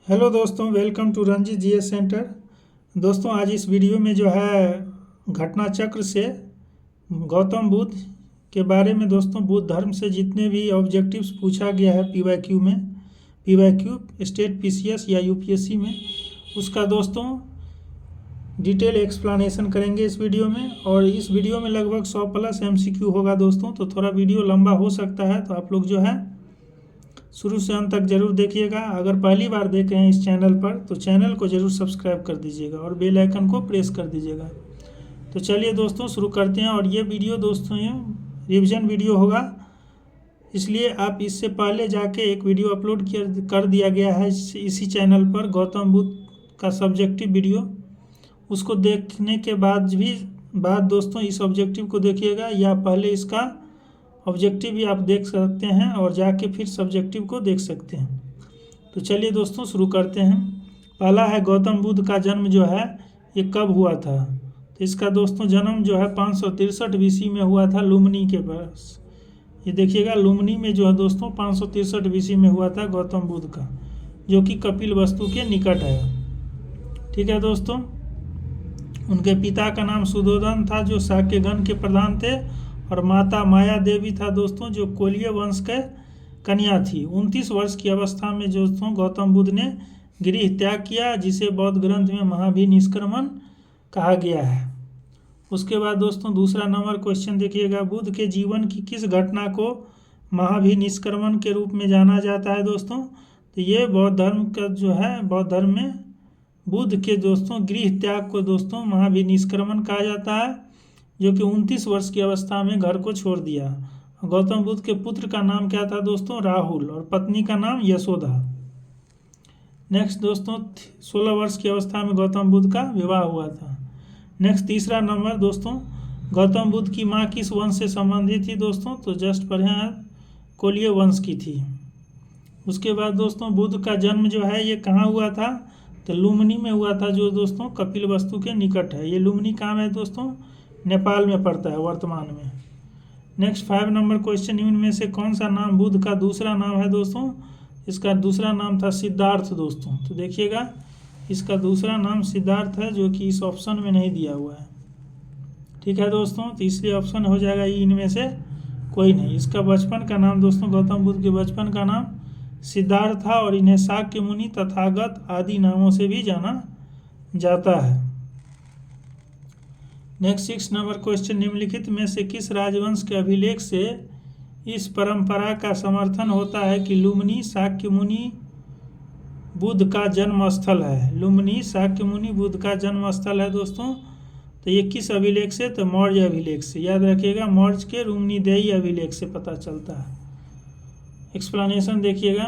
Hello दोस्तों, welcome to Ranjit GS centre. दोस्तों, आज इस वीडियो में जो है घटना चक्र से गौतम बुद्ध के बारे में दोस्तों बुद्ध धर्म से जितने भी ऑब्जेक्टिव्स पूछा गया है पीवाईक्यू स्टेट पीसीएस या यूपीएससी में, उसका दोस्तों डिटेल एक्सप्लेनेशन करेंगे इस वीडियो में। और इस वीडियो में लगभग 100+ एमसीक्यू होगा दोस्तों, तो थोड़ा वीडियो लंबा हो सकता है, तो आप लोग जो है शुरू से अंत तक जरूर देखिएगा। अगर पहली बार देख रहे हैं इस चैनल पर तो चैनल को जरूर सब्सक्राइब कर दीजिएगा और बेल आइकन को प्रेस कर दीजिएगा। तो चलिए दोस्तों शुरू करते हैं। और ये वीडियो दोस्तों ये रिवीजन वीडियो होगा, इसलिए आप इससे पहले जाके एक वीडियो अपलोड कर दिया गया है इसी चैनल पर, गौतम बुद्ध का सब्जेक्टिव वीडियो। उसको देखने के बाद दोस्तों इस ऑब्जेक्टिव को देखिएगा, या पहले इसका ऑब्जेक्टिव भी आप देख सकते हैं और जाके फिर सब्जेक्टिव को देख सकते हैं। तो चलिए दोस्तों शुरू करते हैं। पहला है गौतम बुद्ध का जन्म जो है ये कब हुआ था। तो इसका दोस्तों जन्म जो है 563 बीसी में हुआ था लुम्बिनी के पास। ये देखिएगा लुम्बिनी में जो है दोस्तों 563 बीसी में हुआ था गौतम बुद्ध का, जो कि कपिलवस्तु के निकट है। ठीक है दोस्तों, उनके पिता का नाम सुधोधन था जो शाक्यगण के प्रधान थे, और माता माया देवी था दोस्तों जो कोलिय वंश के कन्या थी। 29 वर्ष की अवस्था में दोस्तों गौतम बुद्ध ने गृह त्याग किया, जिसे बौद्ध ग्रंथ में महाभिनिष्क्रमण कहा गया है। उसके बाद दोस्तों दूसरा नंबर क्वेश्चन देखिएगा, बुद्ध के जीवन की किस घटना को महाभिनिष्क्रमण के रूप में जाना जाता है दोस्तों। तो ये बौद्ध धर्म का जो है, बौद्ध धर्म में बुद्ध के दोस्तों गृह त्याग को दोस्तों महाभिनिष्क्रमण कहा जाता है, जो कि 29 वर्ष की अवस्था में घर को छोड़ दिया। गौतम बुद्ध के पुत्र का नाम क्या था दोस्तों, राहुल, और पत्नी का नाम यशोदा। नेक्स्ट दोस्तों 16 वर्ष की अवस्था में गौतम बुद्ध का विवाह हुआ था। नेक्स्ट तीसरा नंबर दोस्तों, गौतम बुद्ध की माँ किस वंश से संबंधित थी दोस्तों। तो जस्ट पढ़े हैं, कोलिय वंश की थी। उसके बाद दोस्तों बुद्ध का जन्म जो है ये कहाँ हुआ था, तो लुम्बिनी में हुआ था, जो दोस्तों कपिलवस्तु के निकट है। ये लुम्बिनी कहाँ है दोस्तों, नेपाल में पड़ता है वर्तमान में। नेक्स्ट 5 नंबर क्वेश्चन, इनमें से कौन सा नाम बुद्ध का दूसरा नाम है दोस्तों। इसका दूसरा नाम था सिद्धार्थ दोस्तों। तो देखिएगा इसका दूसरा नाम सिद्धार्थ है, जो कि इस ऑप्शन में नहीं दिया हुआ है। ठीक है दोस्तों, तो इसलिए ऑप्शन हो जाएगा इनमें से कोई नहीं। इसका बचपन का नाम दोस्तों, गौतम बुद्ध के बचपन का नाम सिद्धार्थ था, और इन्हें शाक्य मुनि, तथागत आदि नामों से भी जाना जाता है। नेक्स्ट 6 नंबर क्वेश्चन, निम्नलिखित में से किस राजवंश के अभिलेख से इस परंपरा का समर्थन होता है कि लुम्बिनी शाक्य मुनि बुद्ध का जन्म स्थल है। लुम्बिनी शाक्य मुनि बुद्ध का जन्म स्थल है दोस्तों। तो ये किस अभिलेख से, तो मौर्य अभिलेख से। याद रखिएगा, मौर्य के रुम्निदेयी अभिलेख से पता चलता है। एक्सप्लेनेशन देखिएगा,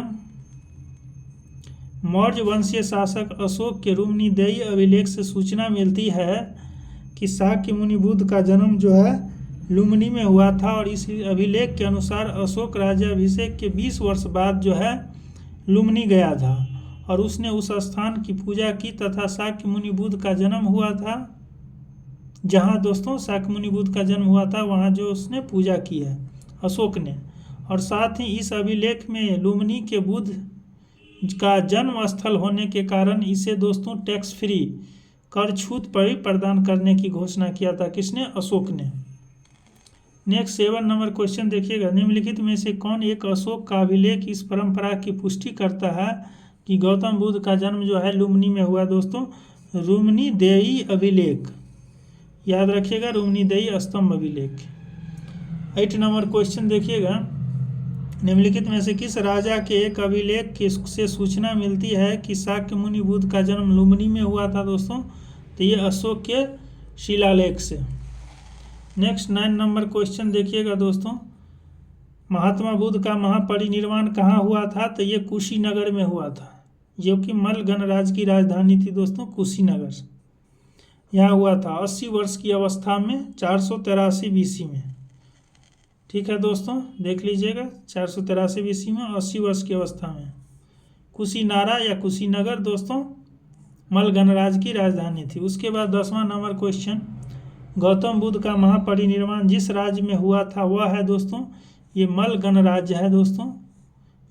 मौर्य वंशीय शासक अशोक के रुम्निदेयी अभिलेख से सूचना मिलती है कि शाक्य मुनि बुद्ध का जन्म जो है लुम्बिनी में हुआ था, और इस अभिलेख के अनुसार अशोक राज्याभिषेक के 20 वर्ष बाद जो है लुम्बिनी गया था, और उसने उस स्थान की पूजा की, तथा शाक्य मुनि बुद्ध का जन्म हुआ था। जहाँ दोस्तों शाक्य मुनि बुद्ध का जन्म हुआ था वहाँ जो उसने पूजा की है अशोक ने। और साथ ही इस अभिलेख में लुम्बिनी के बुद्ध का जन्म स्थल होने के कारण इसे दोस्तों टैक्स फ्री कर छूट पर ही प्रदान करने की घोषणा किया था, किसने, अशोक ने। नेक्स्ट 7 नंबर क्वेश्चन देखिएगा, निम्नलिखित में से कौन एक अशोक का अभिलेख इस परंपरा की पुष्टि करता है कि गौतम बुद्ध का जन्म जो है लुम्बिनी में हुआ दोस्तों। रुम्निदेयी अभिलेख, याद रखिएगा, रुम्निदेयी स्तंभ अभिलेख। 8 नंबर क्वेश्चन देखिएगा, निम्नलिखित में से किस राजा के एक अभिलेख से सूचना मिलती है कि शाक्य मुनि बुद्ध का जन्म लुम्बिनी में हुआ था दोस्तों। तो ये अशोक के शिलालेख से। नेक्स्ट 9 नंबर क्वेश्चन देखिएगा दोस्तों, महात्मा बुद्ध का महापरिनिर्वाण कहाँ हुआ था। तो ये कुशीनगर में हुआ था, जो कि मल्ल गणराज्य की राजधानी थी दोस्तों, कुशीनगर यहाँ हुआ था 80 वर्ष की अवस्था में 483 बीसी में। ठीक है दोस्तों, देख लीजिएगा 483 बीसी में 80 वर्ष की अवस्था में। कुशीनारा या कुशीनगर दोस्तों मल्ल गणराज्य की राजधानी थी। उसके बाद 10वां नंबर क्वेश्चन, गौतम बुद्ध का महापरिनिर्वाण जिस राज्य में हुआ था वह है दोस्तों, ये मल्ल गणराज्य है दोस्तों।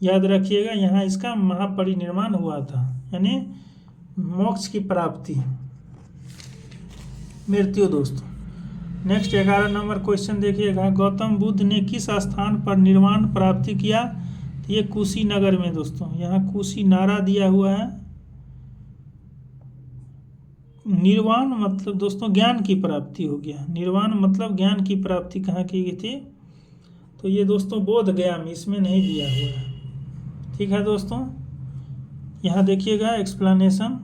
याद रखिएगा, यहाँ इसका महापरिनिर्वाण हुआ था, यानी मोक्ष की प्राप्ति, मृत्यु दोस्तों। नेक्स्ट 11 नंबर क्वेश्चन देखिएगा, गौतम बुद्ध ने किस स्थान पर निर्वाण प्राप्ति किया? तो ये कुशीनगर में दोस्तों, यहाँ कुशीनारा दिया हुआ है। निर्वाण मतलब दोस्तों ज्ञान की प्राप्ति हो गया, निर्वाण मतलब ज्ञान की प्राप्ति कहाँ की गई थी? तो ये दोस्तों बोध गया में, इसमें नहीं दिया हुआ है। ठीक है दोस्तों, यहाँ देखिएगा एक्सप्लेनेशन,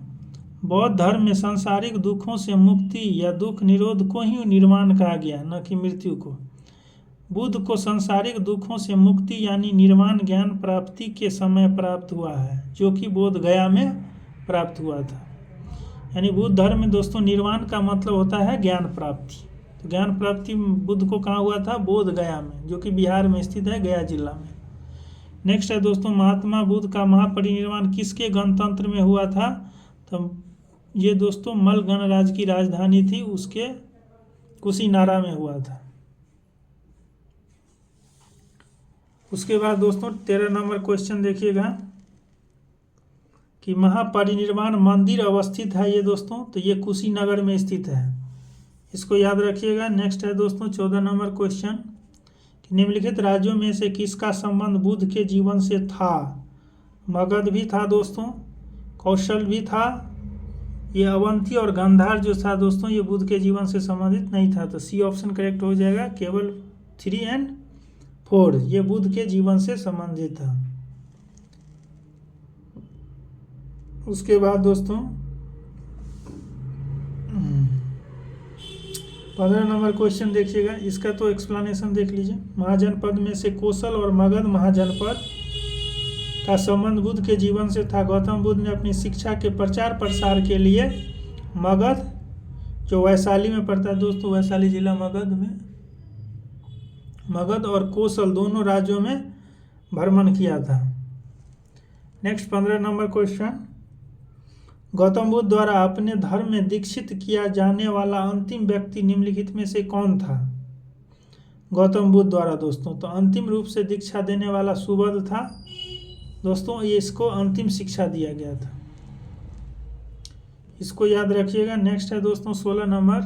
बौद्ध धर्म में सांसारिक दुखों से मुक्ति या दुख निरोध को ही निर्वाण कहा गया, न कि मृत्यु को। बुद्ध को सांसारिक दुखों से मुक्ति यानी निर्वाण ज्ञान प्राप्ति के समय प्राप्त हुआ है, जो कि बोध गया में प्राप्त हुआ था। यानी बुद्ध धर्म में दोस्तों निर्वाण का मतलब होता है ज्ञान प्राप्ति। तो ज्ञान प्राप्ति बुद्ध को कहाँ हुआ था? बोध गया में, जो कि बिहार में स्थित है, गया जिला में। नेक्स्ट है दोस्तों, महात्मा बुद्ध का महापरिनिर्वाण किसके गणतंत्र में हुआ था? तो ये दोस्तों मल गणराज्य की राजधानी थी, उसके कुशीनारा में हुआ था। उसके बाद दोस्तों 13 नंबर क्वेश्चन देखिएगा कि महापरिनिर्वाण मंदिर अवस्थित है ये दोस्तों, तो ये कुशीनगर में स्थित है, इसको याद रखिएगा। नेक्स्ट है दोस्तों 14 नंबर क्वेश्चन कि निम्नलिखित राज्यों में से किसका संबंध बुद्ध के जीवन से था? मगध भी था दोस्तों, कौशल भी था, ये अवंती और गांधार जो था दोस्तों ये बुद्ध के जीवन से संबंधित नहीं था। तो सी ऑप्शन करेक्ट हो जाएगा, केवल 3 और 4 ये बुद्ध के जीवन से संबंधित था। उसके बाद दोस्तों 15 नंबर क्वेश्चन देखिएगा, इसका तो एक्सप्लेनेशन देख लीजिए। महाजनपद में से कौशल और मगध महाजनपद का संबंध बुद्ध के जीवन से था। गौतम बुद्ध ने अपनी शिक्षा के प्रचार प्रसार के लिए मगध, जो वैशाली में पड़ता है दोस्तों, वैशाली जिला मगध में, मगध और कौशल दोनों राज्यों में भ्रमण किया था। Next 15 number question, Gautam Buddha द्वारा अपने धर्म में दीक्षित किया जाने वाला अंतिम व्यक्ति निम्नलिखित में से कौन था? गौतम बुद्ध द्वारा दोस्तों तो अंतिम रूप से दीक्षा देने वाला सुबोध था दोस्तों, ये इसको अंतिम शिक्षा दिया गया था, इसको याद रखिएगा। नेक्स्ट है दोस्तों 16 नंबर,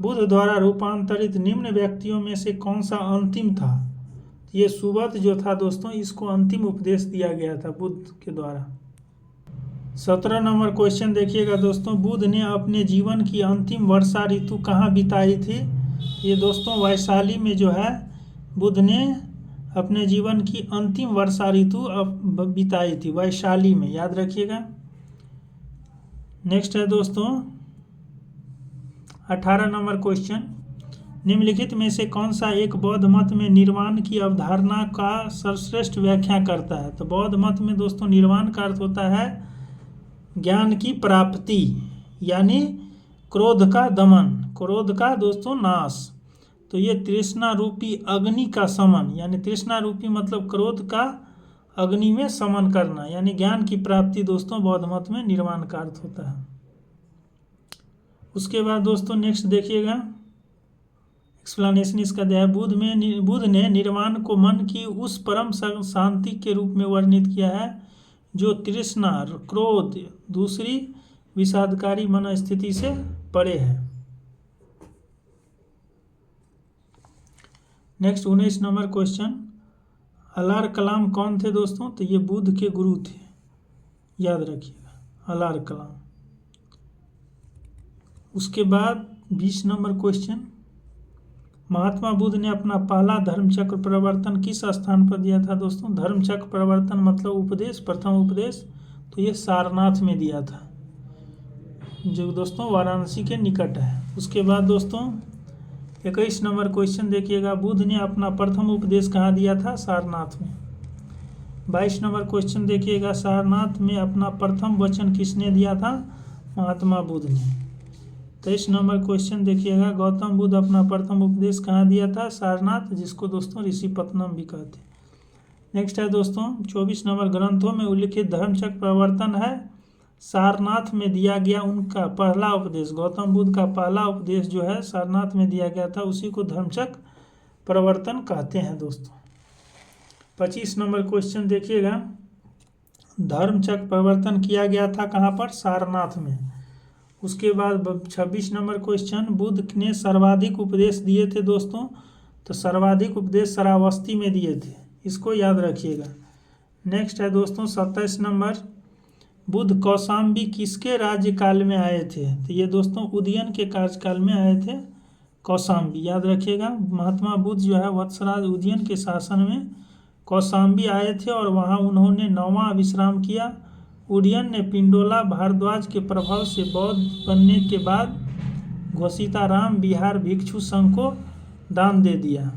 बुद्ध द्वारा रूपांतरित निम्न व्यक्तियों में से कौन सा अंतिम था? ये सुबोध जो था दोस्तों, इसको अंतिम उपदेश दिया गया था बुद्ध के द्वारा। 17 नंबर क्वेश्चन देखिएगा दोस्तों, बुद्ध ने अपने जीवन की अंतिम वर्षा ऋतु कहाँ बिताई थी? ये दोस्तों वैशाली में जो है बुद्ध ने अपने जीवन की अंतिम वर्षा ऋतु बिताई थी, वैशाली में, याद रखिएगा। नेक्स्ट है दोस्तों 18 नंबर क्वेश्चन, निम्नलिखित में से कौन सा एक बौद्ध मत में निर्वाण की अवधारणा का सर्वश्रेष्ठ व्याख्या करता है? तो बौद्ध मत में दोस्तों निर्वाण का अर्थ होता है ज्ञान की प्राप्ति, यानी क्रोध का दमन, क्रोध का दोस्तों नाश। तो ये तृष्णा रूपी अग्नि का समन, यानी तृष्णा रूपी मतलब क्रोध का अग्नि में समन करना, यानी ज्ञान की प्राप्ति दोस्तों बौद्ध मत में निर्वाण का अर्थ होता है। उसके बाद दोस्तों नेक्स्ट देखिएगा, एक्सप्लेनेशन इसका दिया है, बुद्ध ने निर्वाण को मन की उस परम शांति के रूप में वर्णित किया है जो तृष्णा, क्रोध, दूसरी विषादकारी मन स्थिति से परे है। नेक्स्ट 19 नंबर क्वेश्चन, अलार कलाम कौन थे दोस्तों? तो ये बुद्ध के गुरु थे, याद रखिएगा, अलार कलाम। उसके बाद 20 नंबर क्वेश्चन, महात्मा बुद्ध ने अपना पहला धर्मचक्र प्रवर्तन किस स्थान पर दिया था दोस्तों? धर्मचक्र प्रवर्तन मतलब उपदेश, प्रथम उपदेश, तो ये सारनाथ में दिया था, जो दोस्तों वाराणसी के निकट है। उसके बाद दोस्तों 21 नंबर क्वेश्चन देखिएगा, बुद्ध ने अपना प्रथम उपदेश कहाँ दिया था? सारनाथ में। 22 नंबर क्वेश्चन देखिएगा, सारनाथ में अपना प्रथम वचन किसने दिया था? महात्मा बुद्ध ने। 23 नंबर क्वेश्चन देखिएगा, गौतम बुद्ध अपना प्रथम उपदेश कहाँ दिया था? सारनाथ, जिसको दोस्तों ऋषिपत्नम भी कहते हैं। नेक्स्ट है दोस्तों 24 नंबर, ग्रंथों में उल्लिखित धर्मचक्र प्रवर्तन है सारनाथ में दिया गया उनका पहला उपदेश, गौतम बुद्ध का पहला उपदेश जो है सारनाथ में दिया गया था, उसी को धर्मचक्र प्रवर्तन कहते हैं दोस्तों। 25 नंबर क्वेश्चन देखिएगा। धर्मचक्र प्रवर्तन किया गया था कहाँ पर? सारनाथ में। उसके बाद 26 नंबर क्वेश्चन, बुद्ध ने सर्वाधिक उपदेश दिए थे दोस्तों, तो सर्वाधिक उपदेश श्रावस्ती में दिए थे, इसको याद रखिएगा। नेक्स्ट है दोस्तों 27 नंबर, बुद्ध कौशाम्बी किसके राज्यकाल में आए थे? तो ये दोस्तों उदयन के कार्यकाल में आए थे कौशाम्बी, याद रखिएगा। महात्मा बुद्ध जो है वत्सराज उदयन के शासन में कौशाम्बी आए थे और वहाँ उन्होंने 9वां विश्राम किया। उदयन ने पिंडोला भारद्वाज के प्रभाव से बौद्ध बनने के बाद घोषिताराम बिहार भिक्षु संघ को दान दे दिया।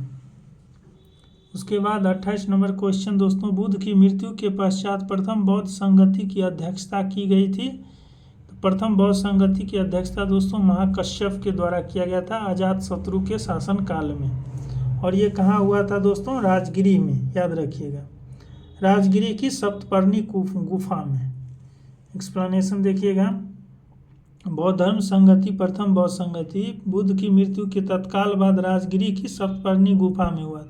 उसके बाद 28 नंबर क्वेश्चन दोस्तों, बुद्ध की मृत्यु के पश्चात प्रथम बौद्ध संगति की अध्यक्षता की गई थी। तो प्रथम बौद्ध संगति की अध्यक्षता दोस्तों महाकश्यप के द्वारा किया गया था अजातशत्रु के शासन काल में, और ये कहाँ हुआ था दोस्तों? राजगिरी में, याद रखिएगा। राजगिरी की सप्तपर्णी गुफा में। एक्सप्लेनेशन देखिएगा। बौद्ध धर्म संगति प्रथम बौद्ध संगति बुद्ध की मृत्यु के तत्काल बाद राजगिरी की सप्तपर्णी गुफा में हुआ।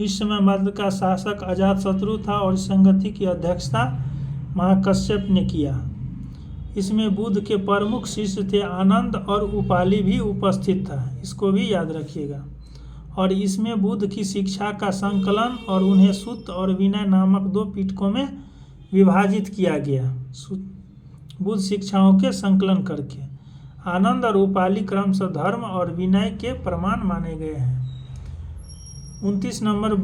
इस समय मध्य का शासक अजातशत्रु था और इस संगति की अध्यक्षता महाकश्यप ने किया। इसमें बुद्ध के प्रमुख शिष्य थे आनंद और उपाली भी उपस्थित था, इसको भी याद रखिएगा। और इसमें बुद्ध की शिक्षा का संकलन और उन्हें सूत्र और विनय नामक 2 पिटकों में विभाजित किया गया। बुद्ध शिक्षाओं के संकलन करके आनंद और उपाली क्रमशः धर्म और विनय के प्रमाण माने गए हैं। 29 नंबर,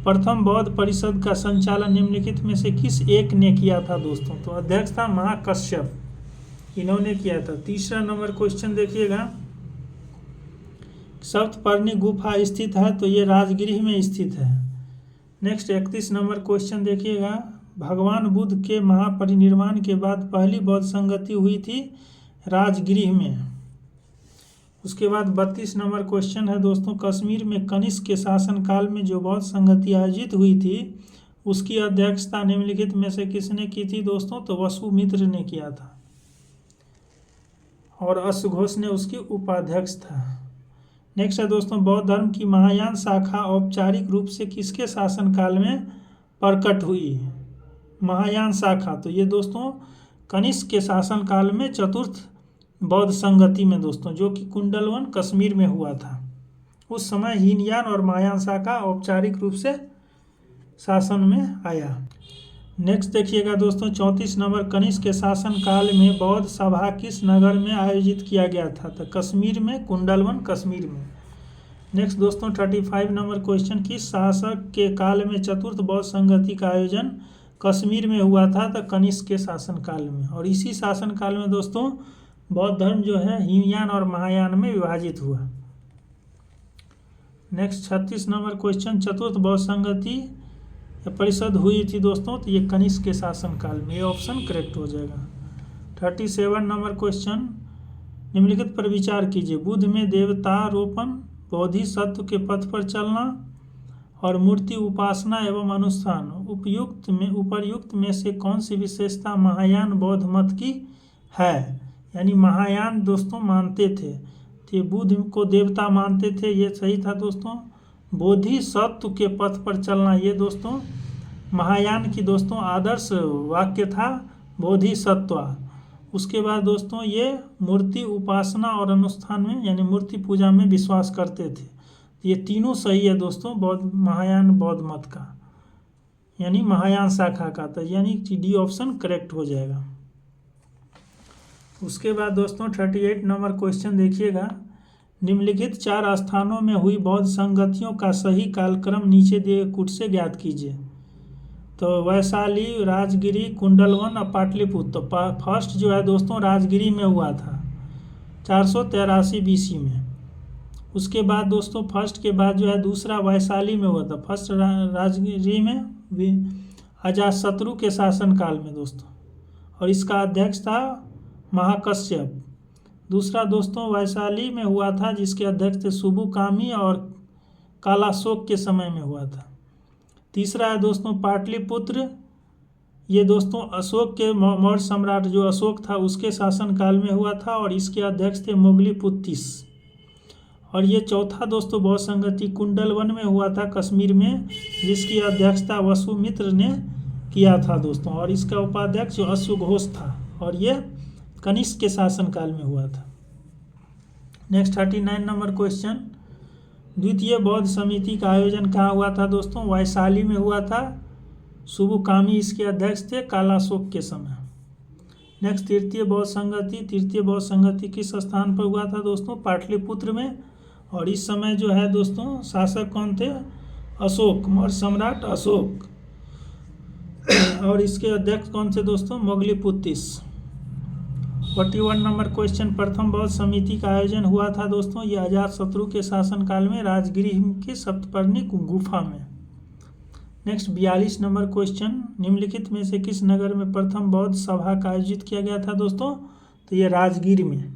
प्रथम बौद्ध परिषद का संचालन निम्नलिखित में से किस एक ने किया था दोस्तों? तो अध्यक्ष था महाकश्यप, इन्होंने किया था। तीसरा नंबर क्वेश्चन देखिएगा। सप्तपर्णी गुफा स्थित है, तो ये राजगिरी में स्थित है। नेक्स्ट 31 नंबर क्वेश्चन देखिएगा। भगवान बुद्ध के महापरिनिर्वाण के बाद पहली बौद्ध संगति हुई थी राजगिरी में। उसके बाद 32 नंबर क्वेश्चन है दोस्तों, कश्मीर में कनिष्क के शासनकाल में जो बौद्ध संगति आयोजित हुई थी उसकी अध्यक्षता निम्नलिखित में से किसने की थी दोस्तों? तो वसुमित्र ने किया था और अश्वघोष ने उसकी उपाध्यक्ष था। नेक्स्ट है दोस्तों, बौद्ध धर्म की महायान शाखा औपचारिक रूप से किसके शासनकाल में प्रकट हुई? महायान शाखा, तो ये दोस्तों कनिष्क के शासनकाल में चतुर्थ बौद्ध संगति में दोस्तों, जो कि कुंडलवन कश्मीर में हुआ था। उस समय हीनयान और महायान शाखा औपचारिक रूप से शासन में आया। नेक्स्ट देखिएगा दोस्तों 34 नंबर, कनिष्क के शासनकाल में बौद्ध सभा किस नगर में आयोजित किया गया था? तो कश्मीर में, कुंडलवन कश्मीर में। नेक्स्ट दोस्तों 35 नंबर क्वेश्चन, किस शासक के काल में चतुर्थ बौद्ध संगति का आयोजन कश्मीर में हुआ था? तो कनिष्क के शासनकाल में। और इसी शासनकाल में दोस्तों बौद्ध धर्म जो है हीनयान और महायान में विभाजित हुआ। नेक्स्ट 36 नंबर क्वेश्चन, चतुर्थ बौद्ध संगति परिषद हुई थी दोस्तों, तो ये कनिष्क के शासनकाल में, ये ऑप्शन करेक्ट हो जाएगा। 37 नंबर क्वेश्चन, निम्नलिखित पर विचार कीजिए। बुद्ध में देवतारोपण, बोधिसत्व के पथ पर चलना और मूर्ति उपासना एवं अनुष्ठान उपर्युक्त में से कौन सी विशेषता महायान बौद्ध मत की है? यानी महायान दोस्तों मानते थे, तो ये बुद्ध को देवता मानते थे, ये सही था दोस्तों। बोधिसत्व के पथ पर चलना, ये दोस्तों महायान की दोस्तों आदर्श वाक्य था, बोधिसत्व। उसके बाद दोस्तों ये मूर्ति उपासना और अनुष्ठान में यानी मूर्ति पूजा में विश्वास करते थे। ये तीनों सही है दोस्तों बौद्ध महायान बौद्ध मत का, यानी महायान शाखा का, तो यानी डी ऑप्शन करेक्ट हो जाएगा। उसके बाद दोस्तों 38 नंबर क्वेश्चन देखिएगा। निम्नलिखित 4 स्थानों में हुई बौद्ध संगतियों का सही कालक्रम नीचे दिए कूट से ज्ञात कीजिए। तो वैशाली, राजगिरी, कुंडलवन और पाटलिपुत्र। तो फर्स्ट जो है दोस्तों राजगिरी में हुआ था 483 BC में। उसके बाद दोस्तों फर्स्ट के बाद जो है दूसरा वैशाली में हुआ था। फर्स्ट राजगिरी में अजातशत्रु के शासनकाल में दोस्तों, और इसका अध्यक्ष था महाकश्यप। दूसरा दोस्तों वैशाली में हुआ था जिसके अध्यक्ष थे सुबुकामी और कालाशोक के समय में हुआ था। तीसरा है दोस्तों पाटलिपुत्र, ये दोस्तों अशोक के मौर्य सम्राट जो अशोक था उसके शासनकाल में हुआ था और इसके अध्यक्ष थे मोगलीपुत्तिस। और ये चौथा दोस्तों बौद्ध संगति कुंडलवन में हुआ था कश्मीर में, जिसकी अध्यक्षता वसुमित्र ने किया था दोस्तों, और इसका उपाध्यक्ष अश्वघोष था, और ये कनिष्क के शासनकाल में हुआ था। नेक्स्ट 39 नंबर क्वेश्चन, द्वितीय बौद्ध समिति का आयोजन कहाँ हुआ था दोस्तों? वैशाली में हुआ था। सुबुकामी इसके अध्यक्ष थे कालाशोक के समय। नेक्स्ट तृतीय बौद्ध संगति किस स्थान पर हुआ था दोस्तों? पाटलिपुत्र में, और इस समय जो है दोस्तों शासक कौन थे? अशोक, मौर्य सम्राट अशोक, और इसके अध्यक्ष कौन थे दोस्तों? मोगलीपुत्तिस। 41 नंबर क्वेश्चन, प्रथम बौद्ध समिति का आयोजन हुआ था दोस्तों, ये अजातशत्रु के शासनकाल में राजगृह की सप्तपर्णी गुफा में। नेक्स्ट 42 नंबर क्वेश्चन, निम्नलिखित में से किस नगर में प्रथम बौद्ध सभा का आयोजित किया गया था दोस्तों? तो ये राजगीर में।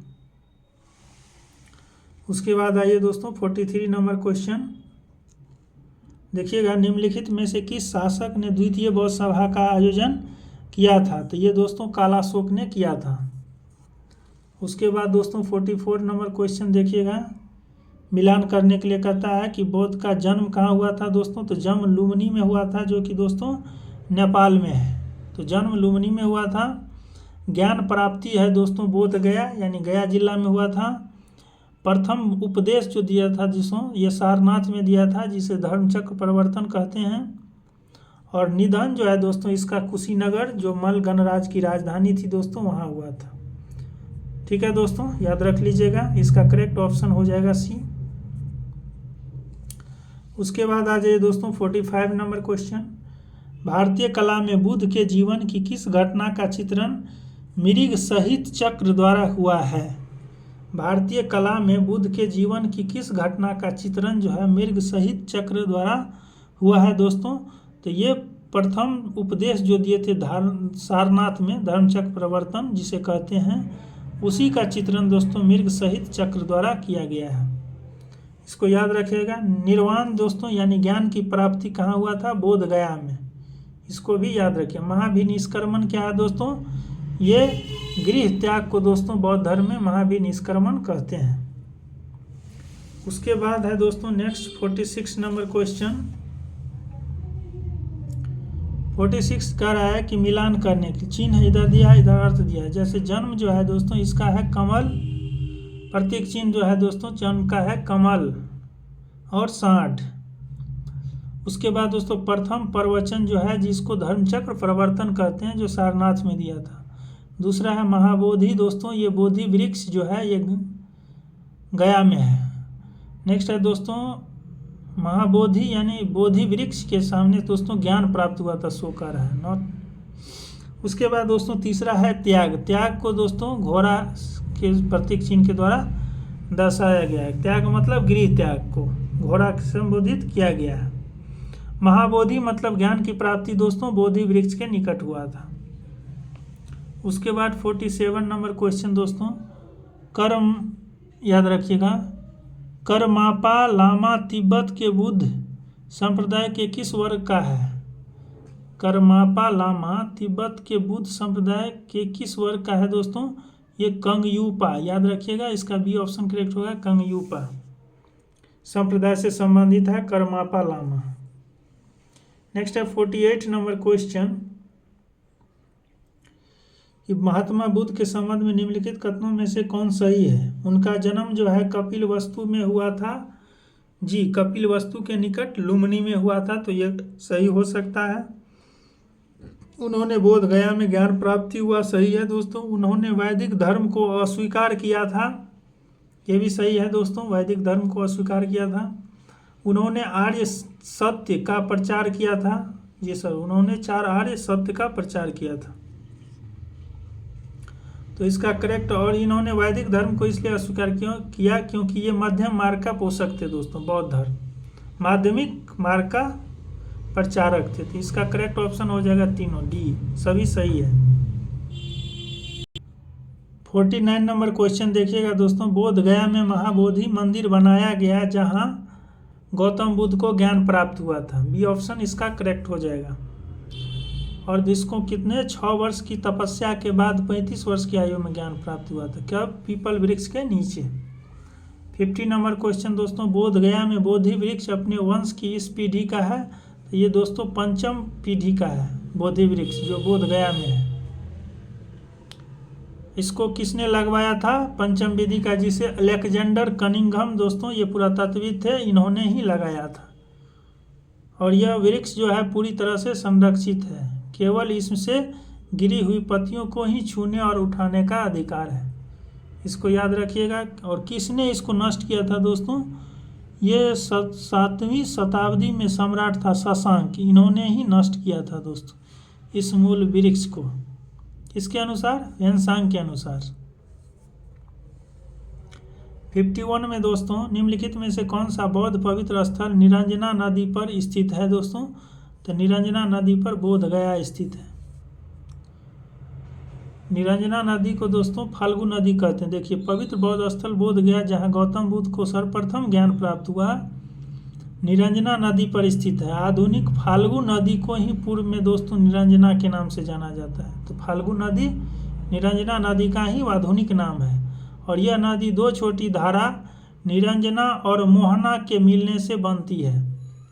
उसके बाद आइए दोस्तों 43 नंबर क्वेश्चन, देखिएगा, निम्नलिखित में से किस शासक ने द्वितीय बौद्ध सभा का आयोजन किया था? तो ये दोस्तों कालाशोक ने किया था। उसके बाद दोस्तों 44 नंबर क्वेश्चन देखिएगा, मिलान करने के लिए कहता है कि बौद्ध का जन्म कहाँ हुआ था दोस्तों? तो जन्म लुम्बिनी में हुआ था, जो कि दोस्तों नेपाल में है। तो जन्म लुम्बिनी में हुआ था। ज्ञान प्राप्ति है दोस्तों बोध गया, यानी गया जिला में हुआ था। प्रथम उपदेश जो दिया था जिसको, ये सारनाथ में दिया था, जिसे धर्मचक्र प्रवर्तन कहते हैं। और निधन जो है दोस्तों इसका कुशीनगर, जो मल गणराज्य की राजधानी थी दोस्तों, वहाँ हुआ था। ठीक है दोस्तों, याद रख लीजिएगा, इसका करेक्ट ऑप्शन हो जाएगा सी। उसके बाद आ जाइए दोस्तों 45 नंबर क्वेश्चन, भारतीय कला में बुद्ध के जीवन की किस घटना का चित्रण मृग सहित चक्र द्वारा हुआ है? भारतीय कला में बुद्ध के जीवन की किस घटना का चित्रण जो है मृग सहित चक्र द्वारा हुआ है दोस्तों? तो ये प्रथम उपदेश जो दिए थे सारनाथ में, धर्मचक्र प्रवर्तन जिसे कहते हैं, उसी का चित्रण दोस्तों मृग सहित चक्र द्वारा किया गया है। इसको याद रखिएगा। निर्वाण दोस्तों यानी ज्ञान की प्राप्ति कहाँ हुआ था? बोध गया में। इसको भी याद रखिए। महाभिनिष्क्रमण क्या है दोस्तों? ये गृह त्याग को दोस्तों बौद्ध धर्म में महाभिनिष्क्रमण कहते हैं। उसके बाद है दोस्तों नेक्स्ट 46 नंबर क्वेश्चन। 46 कह रहा है कि मिलान करने के चिन्ह इधर दिया है, इधर अर्थ दिया है। जैसे जन्म जो है दोस्तों इसका है कमल, प्रतीक चिन्ह जो है दोस्तों जन्म का है कमल और सांड। उसके बाद दोस्तों प्रथम प्रवचन जो है जिसको धर्मचक्र प्रवर्तन कहते हैं, जो सारनाथ में दिया था। दूसरा है महाबोधि दोस्तों, ये बोधि वृक्ष जो है ये गया में है। नेक्स्ट है दोस्तों महाबोधि यानी बोधि वृक्ष के सामने दोस्तों ज्ञान प्राप्त हुआ था, सो कह रहा है नॉट। उसके बाद दोस्तों तीसरा है त्याग। त्याग को दोस्तों घोड़ा के प्रतीक चिन्ह के द्वारा दर्शाया गया है। त्याग मतलब गृह त्याग को घोड़ा संबोधित किया गया है। महाबोधि मतलब ज्ञान की प्राप्ति दोस्तों बोधि वृक्ष के निकट हुआ था। उसके बाद 47 नंबर क्वेश्चन दोस्तों, कर्म याद रखिएगा। करमापा लामा तिब्बत के बुद्ध संप्रदाय के किस वर्ग का है? करमापा लामा तिब्बत के बुद्ध संप्रदाय के किस वर्ग का है दोस्तों? ये कंगयूपा, याद रखिएगा, इसका बी ऑप्शन करेक्ट होगा। कंगयूपा संप्रदाय से संबंधित है करमापा लामा। नेक्स्ट है 48 नंबर क्वेश्चन, महात्मा बुद्ध के संबंध में निम्नलिखित कथनों में से कौन सही है? उनका जन्म जो है कपिल वस्तु में हुआ था। जी, कपिल वस्तु के निकट लुम्बिनी में हुआ था, तो ये सही हो सकता है। उन्होंने बोध गया में ज्ञान प्राप्ति हुआ, सही है दोस्तों। उन्होंने वैदिक धर्म को अस्वीकार किया था, ये भी सही है दोस्तों, वैदिक धर्म को अस्वीकार किया था। उन्होंने आर्य सत्य का प्रचार किया था। जी सर, उन्होंने 4 आर्य सत्य का प्रचार किया था, तो इसका करेक्ट। और इन्होंने वैदिक धर्म को इसलिए अस्वीकार किया क्योंकि ये मध्यम मार्ग का पोषक थे दोस्तों। बौद्ध धर्म माध्यमिक मार्ग का प्रचारक थे, तो इसका करेक्ट ऑप्शन हो जाएगा तीनों, डी, सभी सही है। 49 नंबर क्वेश्चन देखिएगा दोस्तों, बोध गया में महाबोधि मंदिर बनाया गया जहां गौतम बुद्ध को ज्ञान प्राप्त हुआ था। बी ऑप्शन इसका करेक्ट हो जाएगा। और इसको कितने 6 वर्ष की तपस्या के बाद 35 वर्ष की आयु में ज्ञान प्राप्त हुआ था। कब? पीपल वृक्ष के नीचे। 50 नंबर क्वेश्चन दोस्तों, बोध गया में बोधि वृक्ष अपने वंश की इस पीढ़ी का है। तो ये दोस्तों पंचम पीढ़ी का है बोधि वृक्ष जो बोध गया में है। इसको किसने लगवाया था पंचम विधि का, जिसे अलेक्जेंडर कनिंघम दोस्तों ये पुरातत्वविद थे, इन्होंने ही लगाया था। और यह वृक्ष जो है पूरी तरह से संरक्षित है, केवल इससे गिरी हुई पत्तियों को ही छूने और उठाने का अधिकार है, इसको याद रखिएगा। और किसने इसको नष्ट किया था दोस्तों, ये 7वीं शताब्दी में सम्राट था शशांक, इन्होंने ही नष्ट किया था दोस्तों इस मूल वृक्ष को। किसके अनुसार, ह्वेनसांग के अनुसार। 51 में दोस्तों, निम्नलिखित में से कौन सा बौद्ध पवित्र स्थल निरंजना नदी पर स्थित है दोस्तों। तो निरंजना नदी पर बोध गया स्थित है। निरंजना नदी को दोस्तों फाल्गु नदी कहते हैं। देखिए पवित्र बौद्ध स्थल बोध गया, जहाँ गौतम बुद्ध को सर्वप्रथम ज्ञान प्राप्त हुआ, निरंजना नदी पर स्थित है। आधुनिक फाल्गु नदी को ही पूर्व में दोस्तों निरंजना के नाम से जाना जाता है। तो फाल्गु नदी निरंजना नदी का ही आधुनिक नाम है। और यह नदी दो छोटी धारा निरंजना और मोहना के मिलने से बनती है।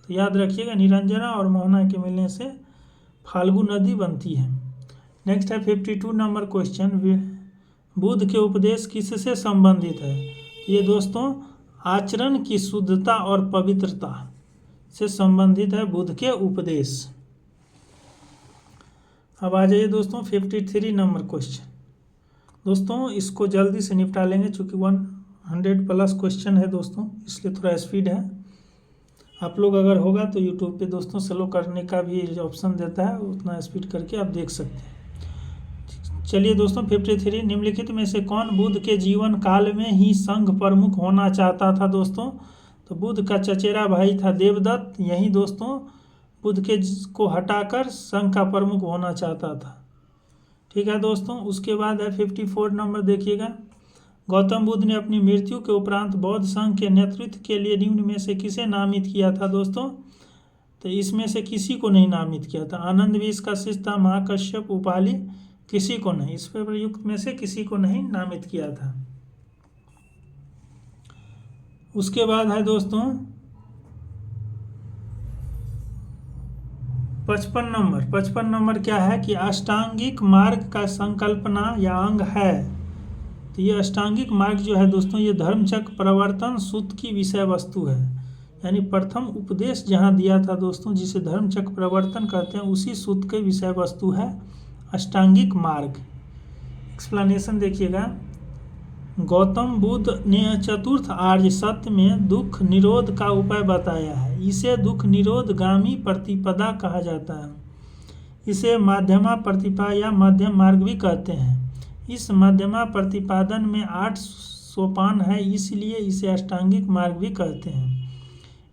तो याद रखिएगा, निरंजना और मोहना के मिलने से फाल्गु नदी बनती है। नेक्स्ट है 52 नंबर क्वेश्चन, बुद्ध के उपदेश किससे संबंधित है। ये दोस्तों आचरण की शुद्धता और पवित्रता से संबंधित है बुद्ध के उपदेश। अब आ जाइए दोस्तों 53 नंबर क्वेश्चन। दोस्तों इसको जल्दी से निपटा लेंगे, चूँकि 100+ क्वेश्चन है दोस्तों, इसलिए थोड़ा स्पीड है। आप लोग अगर होगा तो यूट्यूब पे दोस्तों स्लो करने का भी ऑप्शन देता है, उतना स्पीड करके आप देख सकते हैं। चलिए दोस्तों 53, निम्नलिखित में से कौन बुद्ध के जीवन काल में ही संघ प्रमुख होना चाहता था दोस्तों। तो बुद्ध का चचेरा भाई था देवदत्त, यही दोस्तों बुद्ध के को हटाकर संघ का प्रमुख होना चाहता था। ठीक है दोस्तों, उसके बाद है 54 नंबर, देखिएगा। गौतम बुद्ध ने अपनी मृत्यु के उपरांत बौद्ध संघ के नेतृत्व के लिए निम्न में से किसे नामित किया था दोस्तों। तो इसमें से किसी को नहीं नामित किया था। आनंद भी इसका शिष्य था, महाकश्यप, उपाली, किसी को नहीं, इस पर युक्त में से किसी को नहीं नामित किया था। उसके बाद है दोस्तों 55 नंबर क्या है कि अष्टांगिक मार्ग का संकल्पना या अंग है। तो ये अष्टांगिक मार्ग जो है दोस्तों, ये धर्मचक्र प्रवर्तन सूत्र की विषय वस्तु है। यानी प्रथम उपदेश जहाँ दिया था दोस्तों, जिसे धर्मचक्र प्रवर्तन कहते हैं, उसी सूत्र के विषय वस्तु है अष्टांगिक मार्ग। एक्सप्लेनेशन देखिएगा। गौतम बुद्ध ने चतुर्थ आर्य सत्य में दुख निरोध का उपाय बताया है। इसे दुख निरोधगामी प्रतिपदा कहा जाता है। इसे माध्यमा प्रतिपा या मध्यम मार्ग भी कहते हैं। इस मध्यमा प्रतिपादन में 8 सोपान है, इसलिए इसे अष्टांगिक मार्ग भी कहते हैं।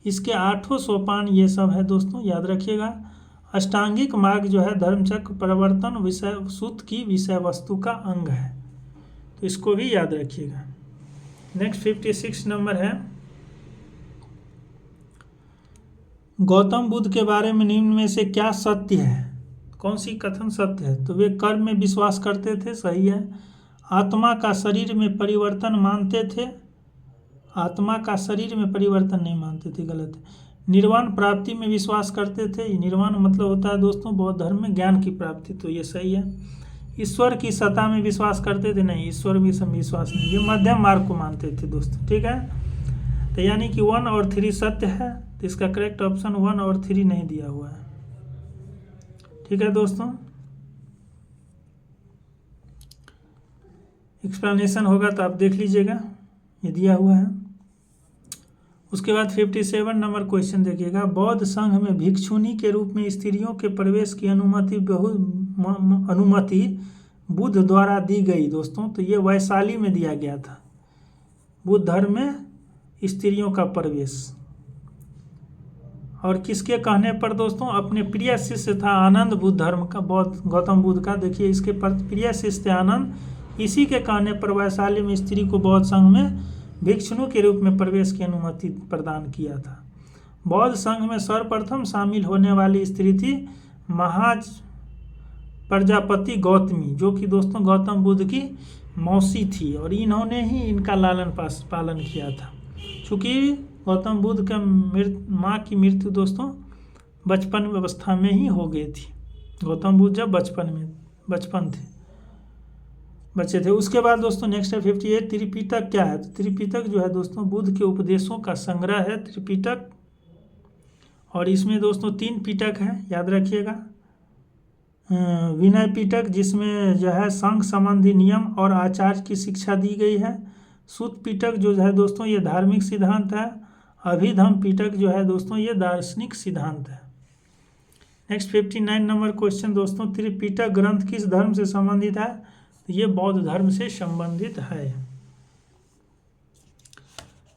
इसके 8 सोपान ये सब है दोस्तों, याद रखिएगा। अष्टांगिक मार्ग जो है धर्मचक्र प्रवर्तन विषय सूत्र की विषय वस्तु का अंग है, तो इसको भी याद रखिएगा। नेक्स्ट 56 नंबर है, गौतम बुद्ध के बारे में निम्न में से क्या सत्य है। कौन सी कथन सत्य है। तो वे कर्म में विश्वास करते थे, सही है। आत्मा का शरीर में परिवर्तन मानते थे, आत्मा का शरीर में परिवर्तन नहीं मानते थे, गलत है। निर्वाण प्राप्ति में विश्वास करते थे। निर्वाण मतलब होता है दोस्तों बौद्ध धर्म में ज्ञान की प्राप्ति, तो ये सही है। ईश्वर की सत्ता में विश्वास करते थे, नहीं, ईश्वर भी सब विश्वास नहीं, ये मध्यम मार्ग को मानते थे दोस्तों। ठीक है, तो यानी कि 1 और 3 सत्य है, तो इसका करेक्ट ऑप्शन 1 और 3 नहीं दिया हुआ है। ठीक है दोस्तों, एक्सप्लेनेशन होगा तो आप देख लीजिएगा, ये दिया हुआ है। उसके बाद 57 नंबर क्वेश्चन देखिएगा। बौद्ध संघ में भिक्षुनी के रूप में स्त्रियों के प्रवेश की अनुमति बुद्ध द्वारा दी गई दोस्तों। तो ये वैशाली में दिया गया था, बुद्ध धर्म में स्त्रियों का प्रवेश। और किसके कहने पर दोस्तों, अपने प्रिय शिष्य था आनंद बुद्ध धर्म का, बौद्ध गौतम बुद्ध का। देखिए इसके प्रिय शिष्य थे आनंद, इसी के कहने पर वैशाली में स्त्री को बौद्ध संघ में भिक्षुओं के रूप में प्रवेश की अनुमति प्रदान किया था। बौद्ध संघ में सर्वप्रथम शामिल होने वाली स्त्री थी महाज प्रजापति गौतमी, जो कि दोस्तों गौतम बुद्ध की मौसी थी, और इन्होंने ही इनका लालन पालन किया था। चूँकि गौतम बुद्ध के माँ की मृत्यु दोस्तों बचपन अवस्था में ही हो गई थी। गौतम बुद्ध जब बच्चे थे। उसके बाद दोस्तों नेक्स्ट है 58 त्रिपिटक क्या है। तो त्रिपिटक जो है दोस्तों बुद्ध के उपदेशों का संग्रह है त्रिपिटक। और इसमें दोस्तों 3 पिटक है, याद रखिएगा। विनय पिटक जिसमें जो है संघ संबंधी नियम और आचार की शिक्षा दी गई है। सूत पिटक जो है दोस्तों ये धार्मिक सिद्धांत है। अभिधम पिटक जो है दोस्तों ये दार्शनिक सिद्धांत है। नेक्स्ट 59 नंबर क्वेश्चन दोस्तों, त्रिपिटक ग्रंथ किस धर्म से संबंधित है। तो ये बौद्ध धर्म से संबंधित है।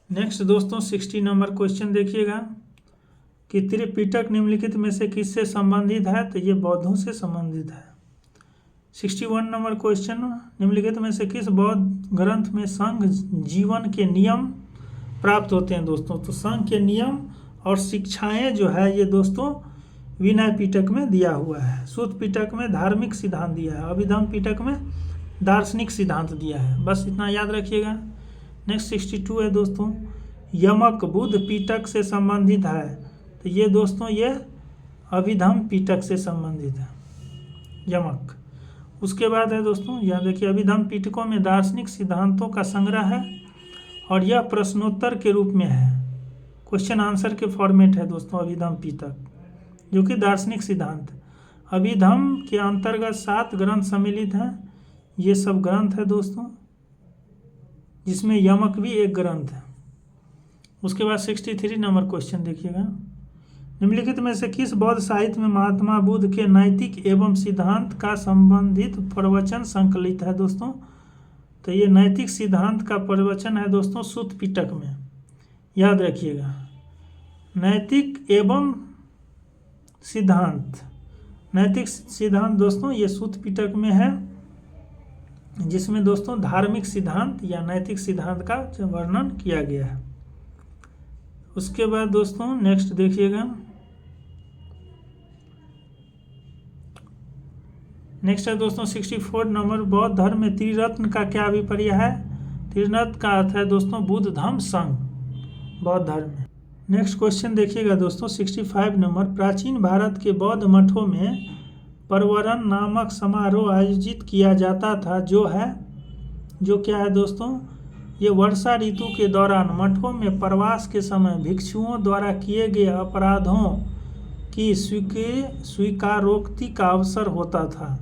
नेक्स्ट दोस्तों 60 नंबर क्वेश्चन देखिएगा कि त्रिपिटक निम्नलिखित में से किससे संबंधित है। तो ये बौद्धों से संबंधित है। 61 नंबर क्वेश्चन, निम्नलिखित में से किस बौद्ध ग्रंथ में संघ जीवन के नियम प्राप्त होते हैं दोस्तों। तो संघ के नियम और शिक्षाएं जो है ये दोस्तों विनय पिटक में दिया हुआ है। सूत पिटक में धार्मिक सिद्धांत दिया है। अभिधम पिटक में दार्शनिक सिद्धांत दिया है। बस इतना याद रखिएगा। नेक्स्ट 62 है दोस्तों, यमक बुद्ध पिटक से संबंधित है। तो ये दोस्तों ये अभिधम पिटक से संबंधित है यमक। उसके बाद है दोस्तों यहाँ देखिए, अभिधम पिटकों में दार्शनिक सिद्धांतों का संग्रह है और यह प्रश्नोत्तर के रूप में है। क्वेश्चन आंसर के फॉर्मेट है दोस्तों अभिधम पिटक, जो कि दार्शनिक सिद्धांत। अभिधम के अंतर्गत 7 ग्रंथ सम्मिलित हैं। ये सब ग्रंथ है दोस्तों, जिसमें यमक भी एक ग्रंथ है। उसके बाद 63 नंबर क्वेश्चन देखिएगा, निम्नलिखित में से किस बौद्ध साहित्य में महात्मा बुद्ध के नैतिक एवं सिद्धांत का संबंधित प्रवचन संकलित है दोस्तों। तो ये नैतिक सिद्धांत का प्रवचन है दोस्तों सूत पिटक में, याद रखिएगा। नैतिक एवं सिद्धांत, नैतिक सिद्धांत दोस्तों ये सूत पिटक में है, जिसमें दोस्तों धार्मिक सिद्धांत या नैतिक सिद्धांत का वर्णन किया गया है। उसके बाद दोस्तों नेक्स्ट देखिएगा, नेक्स्ट है दोस्तों 64 नंबर, बौद्ध धर्म में त्रिरत्न का क्या अभिप्राय है। त्रिरत्न का अर्थ है दोस्तों बुद्ध धम्म संघ बौद्ध धर्म में। नेक्स्ट क्वेश्चन देखिएगा दोस्तों 65 नंबर, प्राचीन भारत के बौद्ध मठों में परवरण नामक समारोह आयोजित किया जाता था, जो क्या है दोस्तों, ये वर्षा ऋतु के दौरान मठों में प्रवास के समय भिक्षुओं द्वारा किए गए अपराधों की स्वीकारोक्ति का अवसर होता था।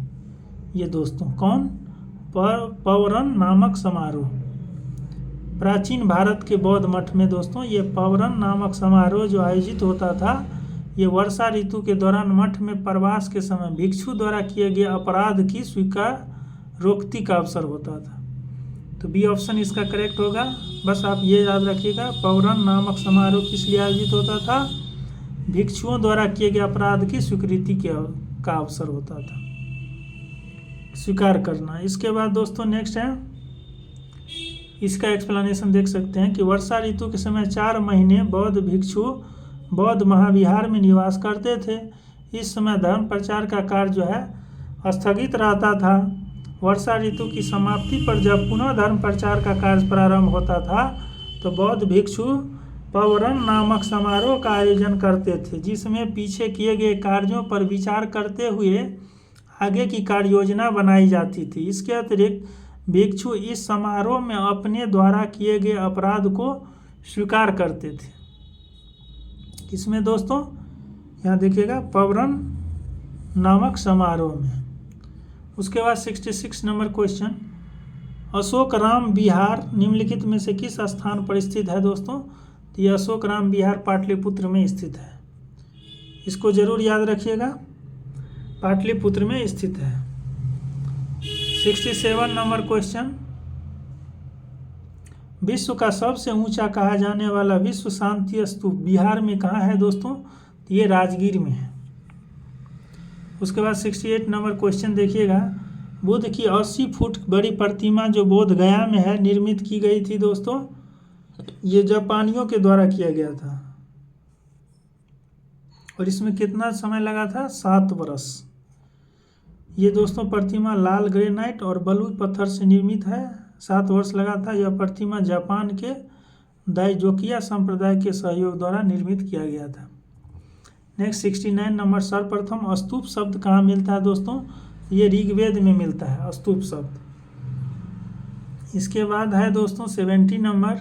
ये दोस्तों कौन, पवरन नामक समारोह। प्राचीन भारत के बौद्ध मठ में दोस्तों ये पवरन नामक समारोह जो आयोजित होता था, ये वर्षा ऋतु के दौरान मठ में प्रवास के समय भिक्षु द्वारा किए गए अपराध की स्वीकारोक्ति का अवसर होता था। तो बी ऑप्शन इसका करेक्ट होगा। बस आप ये याद रखिएगा, पवरन नामक समारोह किस लिए आयोजित होता था, भिक्षुओं द्वारा किए गए अपराध की स्वीकृति का अवसर होता था, स्वीकार करना। इसके बाद दोस्तों नेक्स्ट है, इसका एक्सप्लेनेशन देख सकते हैं कि वर्षा ऋतु के समय 4 महीने बौद्ध भिक्षु बौद्ध महाविहार में निवास करते थे। इस समय धर्म प्रचार का कार्य जो है स्थगित रहता था। वर्षा ऋतु की समाप्ति पर जब पुनः धर्म प्रचार का कार्य प्रारंभ होता था, तो बौद्ध भिक्षु पवरन नामक समारोह का आयोजन करते थे, जिसमें पीछे किए गए कार्यों पर विचार करते हुए आगे की कार्य योजना बनाई जाती थी। इसके अतिरिक्त भिक्षु इस समारोह में अपने द्वारा किए गए अपराध को स्वीकार करते थे। इसमें दोस्तों यहाँ देखिएगा, पवरन नामक समारोह में। उसके बाद 66 नंबर क्वेश्चन, अशोकराम विहार निम्नलिखित में से किस स्थान पर स्थित है दोस्तों। तो ये अशोकराम विहार पाटलिपुत्र में स्थित है। इसको जरूर याद रखिएगा, पाटलिपुत्र में स्थित है। 67 नंबर क्वेश्चन, विश्व का सबसे ऊंचा कहा जाने वाला विश्व शांति स्तूप बिहार में कहाँ है दोस्तों। तो ये राजगीर में है। उसके बाद 68 नंबर क्वेश्चन देखिएगा, बुद्ध की 80 फुट बड़ी प्रतिमा जो बोध गया में है निर्मित की गई थी दोस्तों। ये जापानियों के द्वारा किया गया था और इसमें कितना समय लगा था, 7 वर्ष। ये दोस्तों प्रतिमा लाल ग्रेनाइट और बलुई पत्थर से निर्मित है। 7 वर्ष लगा था। यह प्रतिमा जापान के दाइजोकिया संप्रदाय के सहयोग द्वारा निर्मित किया गया था। नेक्स्ट 69 नंबर, सर्वप्रथम स्तूप शब्द कहाँ मिलता है दोस्तों? ये ऋग्वेद में मिलता है स्तूप शब्द। इसके बाद है दोस्तों 70 नंबर,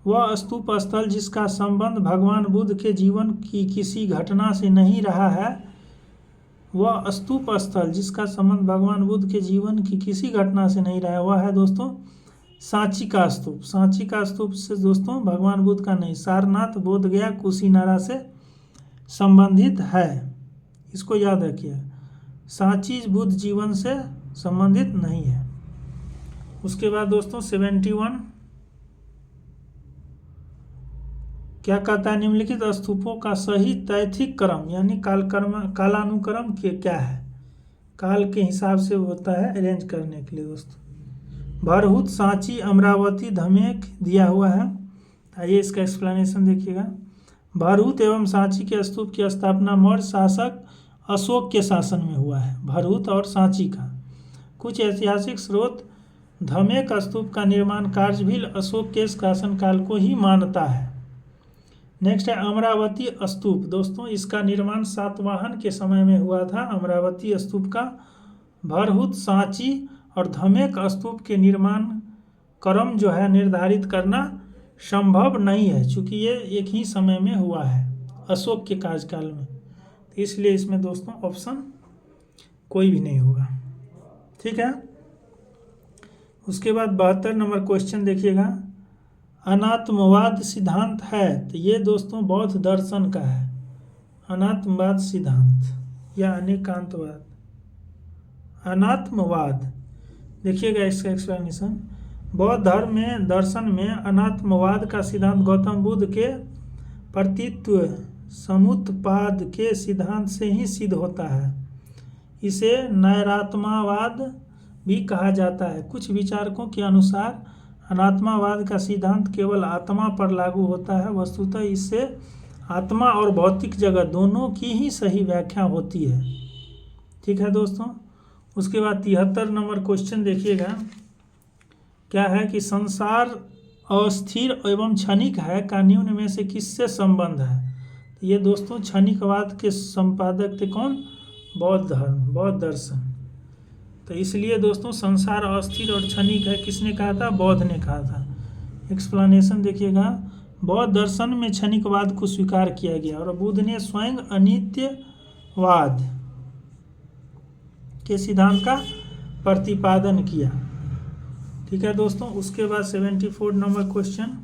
वह स्तूप स्थल जिसका संबंध भगवान बुद्ध के जीवन की किसी घटना से नहीं रहा है, वह स्तूप स्थल जिसका संबंध भगवान बुद्ध के जीवन की किसी घटना से नहीं रहा है, वह है दोस्तों सांची का स्तूप। सांची का स्तूप से दोस्तों भगवान बुद्ध का नहीं, सारनाथ, बोधगया, कुशीनारा से संबंधित है। इसको याद रखिए, सांची बुद्ध जीवन से संबंधित नहीं है। उसके बाद दोस्तों 71 क्या कहता है? निम्नलिखित स्तूपों का सही तैथिक क्रम यानी कालानुक्रम क्या है? काल के हिसाब से होता है अरेंज करने के लिए दोस्तों। भरहुत, सांची, अमरावती, धमेक दिया हुआ है। आइए इसका एक्सप्लेनेशन देखिएगा। भरहुत एवं सांची के स्तूप की स्थापना मौर्य शासक अशोक के शासन में हुआ है। भरहुत और सांची का कुछ ऐतिहासिक स्रोत धमेक स्तूप का निर्माण कार्य भी अशोक के शासनकाल को ही मानता है। नेक्स्ट है अमरावती स्तूप दोस्तों, इसका निर्माण सातवाहन के समय में हुआ था। अमरावती स्तूप का भरहुत, सांची और धमेक स्तूप के निर्माण क्रम जो है निर्धारित करना संभव नहीं है, क्योंकि ये एक ही समय में हुआ है अशोक के कार्यकाल में, तो इसलिए इसमें दोस्तों ऑप्शन कोई भी नहीं होगा। ठीक है। उसके बाद 72 नंबर क्वेश्चन देखिएगा, अनात्मवाद सिद्धांत है, तो ये दोस्तों बौद्ध दर्शन का है। अनात्मवाद सिद्धांत या अनेकांतवाद। अनात्मवाद देखिएगा इसका एक्सप्लेनेशन। बौद्ध धर्म में दर्शन में अनात्मवाद का सिद्धांत गौतम बुद्ध के प्रतित्व समुत्पाद के सिद्धांत से ही सिद्ध होता है। इसे नैरात्मवाद भी कहा जाता है। कुछ विचारकों के अनुसार अनात्मवाद का सिद्धांत केवल आत्मा पर लागू होता है। वस्तुतः इससे आत्मा और भौतिक जगत दोनों की ही सही व्याख्या होती है। ठीक है दोस्तों। उसके बाद 73 नंबर क्वेश्चन देखिएगा, क्या है कि संसार अस्थिर एवं क्षणिक है का निम्न में से किससे संबंध है? तो ये दोस्तों क्षणिकवाद के संपादक थे कौन? बौद्ध धर्म, बौद्ध दर्शन। तो इसलिए दोस्तों संसार अस्थिर और क्षणिक है किसने कहा था? बौद्ध ने कहा था। एक्सप्लेनेशन देखिएगा, बौद्ध दर्शन में क्षणिकवाद को स्वीकार किया गया और बुद्ध ने स्वयं अनित्यवाद के सिद्धांत का प्रतिपादन किया। ठीक है दोस्तों। उसके बाद 74 नंबर क्वेश्चन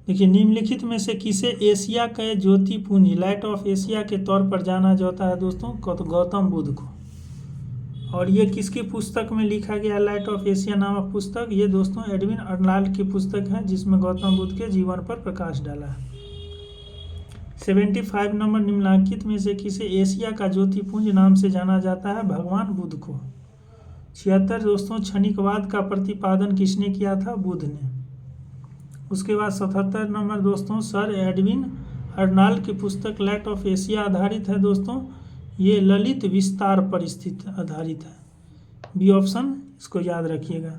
देखिए, निम्नलिखित में से किसे एशिया के ज्योतिपुंज लाइट ऑफ एशिया के तौर पर जाना जाता है दोस्तों? गौतम बुद्ध को। और ये किसकी पुस्तक में लिखा गया लाइट ऑफ एशिया नामक पुस्तक? ये दोस्तों एडविन अर्नाल्ड की पुस्तक है जिसमें गौतम बुद्ध के जीवन पर प्रकाश डाला है। 75 नंबर, निम्नलिखित में से किसे एशिया का ज्योतिपुंज नाम से जाना जाता है? भगवान बुद्ध को। 76 दोस्तों, क्षणिकवाद का प्रतिपादन किसने किया था? बुद्ध ने। उसके बाद 77 नंबर दोस्तों, सर एडविन अर्नाल्ड की पुस्तक लाइट ऑफ एशिया आधारित है दोस्तों, ये ललित विस्तार पर स्थित आधारित है। बी ऑप्शन इसको याद रखिएगा।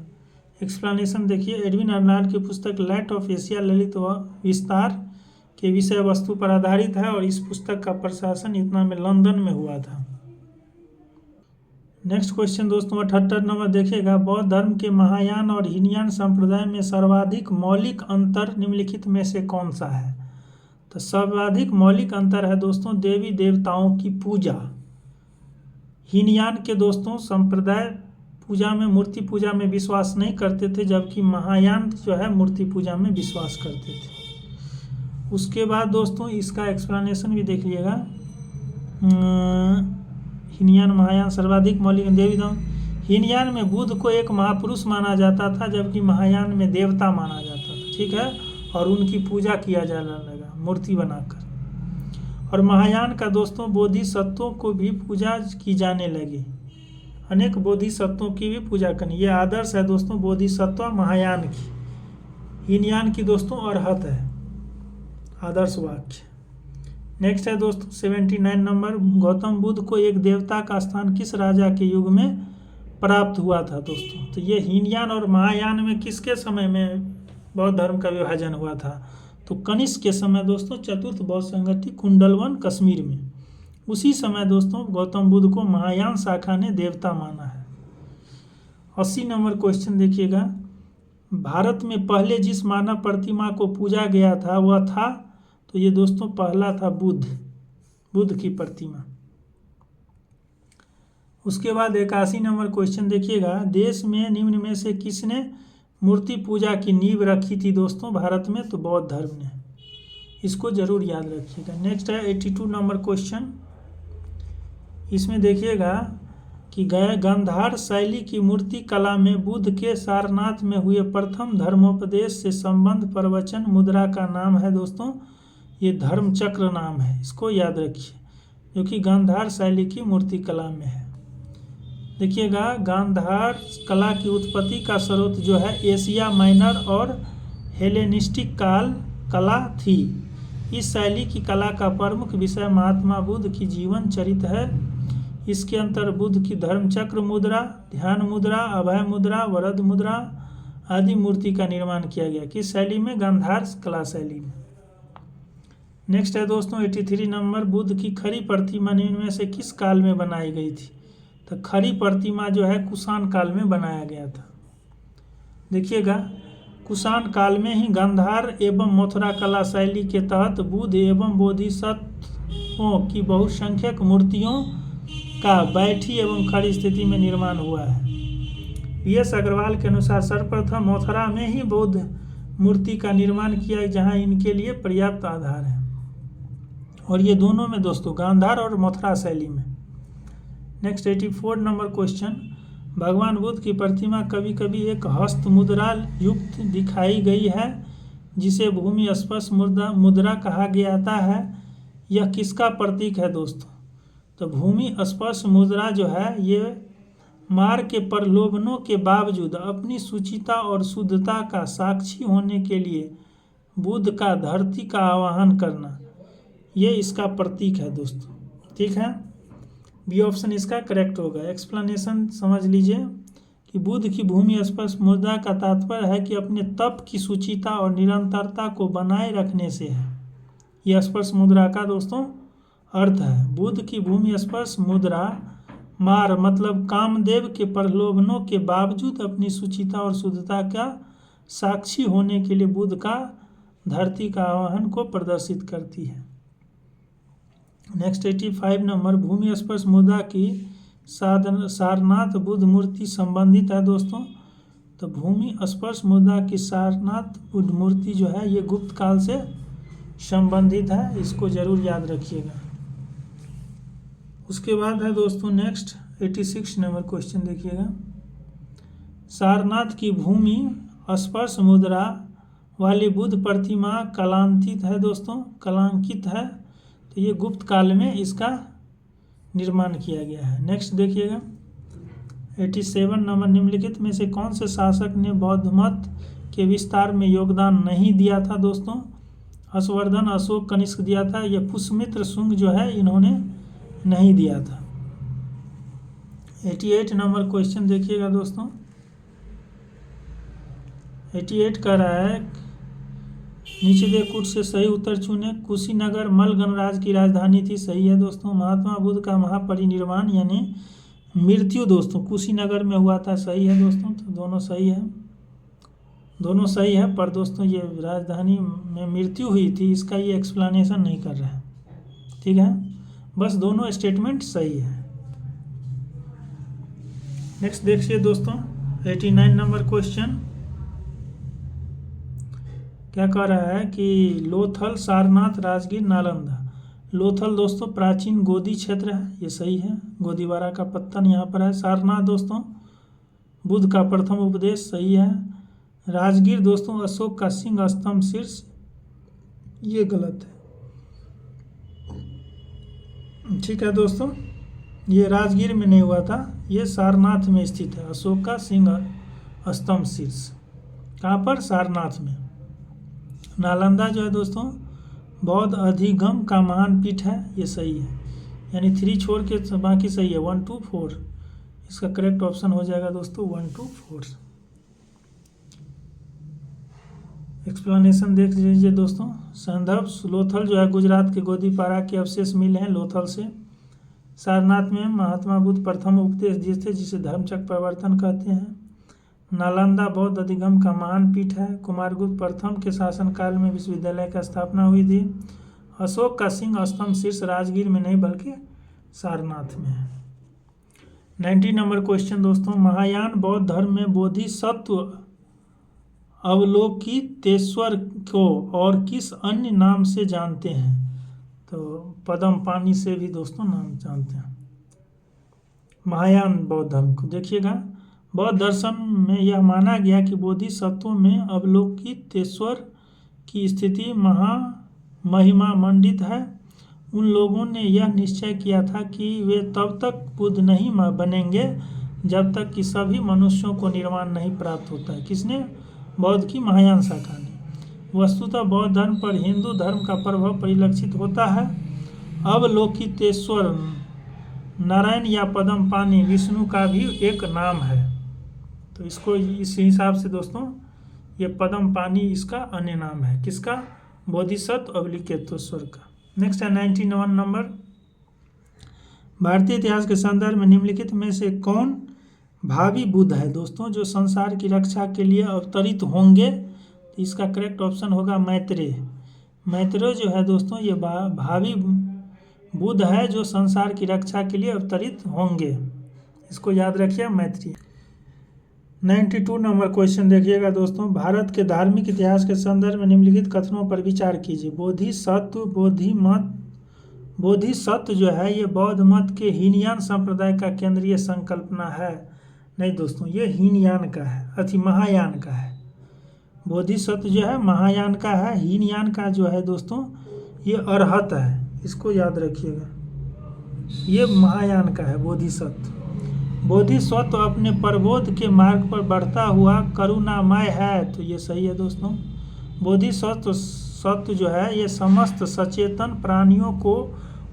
एक्सप्लेनेशन देखिए, एडविन अर्नाल्ड की पुस्तक लाइट ऑफ एशिया ललित विस्तार के विषय वस्तु पर आधारित है और इस पुस्तक का प्रकाशन इतना में लंदन में हुआ था। नेक्स्ट क्वेश्चन दोस्तों 78 नंबर देखिएगा, बौद्ध धर्म के महायान और हीनयान संप्रदाय में सर्वाधिक मौलिक अंतर निम्नलिखित में से कौन सा है? तो सर्वाधिक मौलिक अंतर है दोस्तों देवी देवताओं की पूजा। हीनयान के दोस्तों संप्रदाय पूजा में, मूर्ति पूजा में विश्वास नहीं करते थे, जबकि महायान जो है मूर्ति पूजा में विश्वास करते थे। उसके बाद दोस्तों इसका एक्सप्लेनेशन भी देख लीजिएगा। हीनयान महायान सर्वाधिक मौलिक देवी देव। हीनयान में बुद्ध को एक महापुरुष माना जाता था, जबकि महायान में देवता माना जाता था। ठीक है। और उनकी पूजा किया जाने लगा मूर्ति बनाकर। और महायान का दोस्तों बोधिसत्वों को भी पूजा की जाने लगी। अनेक बोधिसत्वों की भी पूजा करनी, ये आदर्श है दोस्तों बोधिसत्व महायान की। हीनयान की दोस्तों अरहत है, आदर्श वाक्य। नेक्स्ट है दोस्तों 79 नंबर, गौतम बुद्ध को एक देवता का स्थान किस राजा के युग में प्राप्त हुआ था दोस्तों। तो ये हीनयान और महायान में किसके समय में बौद्ध धर्म का विभाजन हुआ था? तो कनिष्क के समय दोस्तों, चतुर्थ बौद्ध संगति कुंडलवन कश्मीर में। उसी समय दोस्तों गौतम बुद्ध को महायान शाखा ने देवता माना है। 80 नंबर क्वेश्चन देखिएगा, भारत में पहले जिस मानव प्रतिमा को पूजा गया था वह था? तो ये दोस्तों पहला था बुद्ध की प्रतिमा। उसके बाद 81 नंबर क्वेश्चन देखिएगा, देश में निम्न में से किसने मूर्ति पूजा की नींव रखी थी दोस्तों भारत में? तो बौद्ध धर्म ने। इसको जरूर याद रखिएगा। नेक्स्ट है 82 नंबर क्वेश्चन। इसमें देखिएगा कि गांधार शैली की मूर्ति कला में बुद्ध के सारनाथ में हुए प्रथम धर्मोपदेश से संबंध प्रवचन मुद्रा का नाम है दोस्तों, ये धर्मचक्र नाम है। इसको याद रखिए, जो कि गांधार शैली की मूर्ति कला में है। देखिएगा, गांधार कला की उत्पत्ति का स्रोत जो है एशिया माइनर और हेलेनिस्टिक कला थी। इस शैली की कला का प्रमुख विषय महात्मा बुद्ध की जीवन चरित्र है। इसके अंतर बुद्ध की धर्मचक्र मुद्रा, ध्यान मुद्रा, अभय मुद्रा, वरद मुद्रा आदि मूर्ति का निर्माण किया गया। किस शैली में? गांधार कला शैली में। नेक्स्ट है दोस्तों 83 नंबर, बुद्ध की खरी प्रतिमा निम्न में से किस काल में बनाई गई थी? तो खरी प्रतिमा जो है कुषाण काल में बनाया गया था। देखिएगा, कुषाण काल में ही गांधार एवं मथुरा कला शैली के तहत बुद्ध एवं बोधिसत्वों की बहुसंख्यक मूर्तियों का बैठी एवं खड़ी स्थिति में निर्माण हुआ है। PS अग्रवाल के अनुसार सर्वप्रथम मथुरा में ही बौद्ध मूर्ति का निर्माण किया, जहां इनके लिए पर्याप्त आधार है। और ये दोनों में दोस्तों गांधार और मथुरा शैली में। नेक्स्ट 84 नंबर क्वेश्चन, भगवान बुद्ध की प्रतिमा कभी कभी एक हस्त मुद्रा युक्त दिखाई गई है, जिसे भूमि स्पर्श मुद्रा कहा जाता है। यह किसका प्रतीक है दोस्तों? तो भूमि स्पर्श मुद्रा जो है ये मार के प्रलोभनों के बावजूद अपनी शुचिता और शुद्धता का साक्षी होने के लिए बुद्ध का धरती का आवाहन करना, ये इसका प्रतीक है दोस्तों। ठीक है, बी ऑप्शन इसका करेक्ट होगा। एक्सप्लेनेशन समझ लीजिए कि बुद्ध की भूमि स्पर्श मुद्रा का तात्पर्य है कि अपने तप की शुचिता और निरंतरता को बनाए रखने से है। यह स्पर्श मुद्रा का दोस्तों अर्थ है। बुद्ध की भूमि स्पर्श मुद्रा मार मतलब कामदेव के प्रलोभनों के बावजूद अपनी शुचिता और शुद्धता का साक्षी होने के लिए बुद्ध का धरती का आवाहन को प्रदर्शित करती है। नेक्स्ट 85 नंबर, भूमि स्पर्श मुद्रा की सारनाथ बुद्ध मूर्ति संबंधित है दोस्तों। तो भूमि स्पर्श मुद्रा की सारनाथ बुद्ध मूर्ति जो है ये गुप्त काल से संबंधित है। इसको जरूर याद रखिएगा। उसके बाद है दोस्तों नेक्स्ट 86 नंबर क्वेश्चन देखिएगा, सारनाथ की भूमि स्पर्श मुद्रा वाली बुद्ध प्रतिमा कलांकित है दोस्तों, कलांकित है। तो ये गुप्त काल में इसका निर्माण किया गया है। नेक्स्ट देखिएगा 87 नंबर, निम्नलिखित में से कौन से शासक ने बौद्ध मत के विस्तार में योगदान नहीं दिया था दोस्तों? हर्षवर्धन, अशोक, कनिष्क दिया था। ये पुष्यमित्र शुंग जो है इन्होंने नहीं दिया था। 88 नंबर क्वेश्चन देखिएगा दोस्तों, 88 कह रहा है नीचे दे कूट से सही उत्तर चुने। कुशीनगर मल्ल गणराज्य की राजधानी थी, सही है दोस्तों। महात्मा बुद्ध का महापरिनिर्वाण यानी मृत्यु दोस्तों कुशीनगर में हुआ था, सही है दोस्तों। तो दोनों सही है, दोनों सही है, पर दोस्तों ये राजधानी में मृत्यु हुई थी इसका ये एक्सप्लेनेशन नहीं कर रहा है। ठीक है, बस दोनों स्टेटमेंट सही है। नेक्स्ट देखिए दोस्तों 89 नंबर क्वेश्चन क्या कह रहा है कि लोथल, सारनाथ, राजगीर, नालंदा। लोथल दोस्तों प्राचीन गोदी क्षेत्र है, ये सही है। गोदीवारा का पत्तन यहाँ पर है। सारनाथ दोस्तों बुद्ध का प्रथम उपदेश, सही है। राजगीर दोस्तों अशोक का सिंह स्तंभ शीर्ष, ये गलत है। ठीक है दोस्तों, ये राजगीर में नहीं हुआ था, ये सारनाथ में स्थित है। अशोक का सिंह स्तंभ शीर्ष कहाँ पर? सारनाथ में। नालंदा जो है दोस्तों बौद्ध अधिगम का महान पीठ है, ये सही है। यानी 3 छोड़ के बाकी सही है, 1 2 4 इसका करेक्ट ऑप्शन हो जाएगा दोस्तों 1 to 4। एक्सप्लेनेशन देख लीजिए दोस्तों। संदर्भ लोथल जो है गुजरात के गोदीपारा के अवशेष मिले हैं लोथल से। सारनाथ में महात्मा बुद्ध प्रथम उपदेश दिए थे जिसे धर्मचक्र प्रवर्तन कहते हैं। नालंदा बौद्ध अधिगम का महान पीठ है। कुमारगुप्त प्रथम के शासनकाल में विश्वविद्यालय का स्थापना हुई थी। अशोक का सिंह स्तंभ शीर्ष राजगीर में नहीं बल्कि सारनाथ में है। 90 नंबर क्वेश्चन दोस्तों। महायान बौद्ध धर्म में बोधिसत्व अवलोकितेश्वर को और किस अन्य नाम से जानते हैं? तो पद्म पानी से भी दोस्तों नाम जानते हैं महायान बौद्ध धर्म को। देखिएगा बौद्ध दर्शन में यह माना गया कि बोधिसत्वों में अवलोकितेश्वर की स्थिति महिमा मंडित है। उन लोगों ने यह निश्चय किया था कि वे तब तक बुद्ध नहीं बनेंगे जब तक कि सभी मनुष्यों को निर्वाण नहीं प्राप्त होता है। किसने? बौद्ध की महायान शाखा ने। वस्तुतः बौद्ध धर्म पर हिंदू धर्म का प्रभाव परिलक्षित होता है। अवलोकितेश्वर नारायण या पद्म पानी विष्णु का भी एक नाम है। तो इसको इस हिसाब से दोस्तों ये पद्म पानी इसका अन्य नाम है। किसका? बोधिसत्व अवलोकितेश्वर का। नेक्स्ट है 91 नंबर। भारतीय इतिहास के संदर्भ में निम्नलिखित में से कौन भावी बुद्ध है दोस्तों जो संसार की रक्षा के लिए अवतरित होंगे? तो इसका करेक्ट ऑप्शन होगा मैत्रेय। मैत्रेय जो है दोस्तों ये भावी बुद्ध है जो संसार की रक्षा के लिए अवतरित होंगे। इसको याद रखिए मैत्रेय। 92 नंबर क्वेश्चन देखिएगा दोस्तों। भारत के धार्मिक इतिहास के संदर्भ में निम्नलिखित कथनों पर विचार कीजिए। बोधिसत्व जो है ये बौद्ध मत के हीनयान संप्रदाय का केंद्रीय संकल्पना है। नहीं दोस्तों ये हीनयान का है, महायान का है। बोधिसत्व जो है महायान का है। हीनयान का जो है दोस्तों ये अरहत है। इसको याद रखिएगा, ये महायान का है बोधिसत्व। बोधिसत्व अपने प्रबोध के मार्ग पर बढ़ता हुआ करुणामय है। तो ये सही है दोस्तों। बोधिसत्व जो है ये समस्त सचेतन प्राणियों को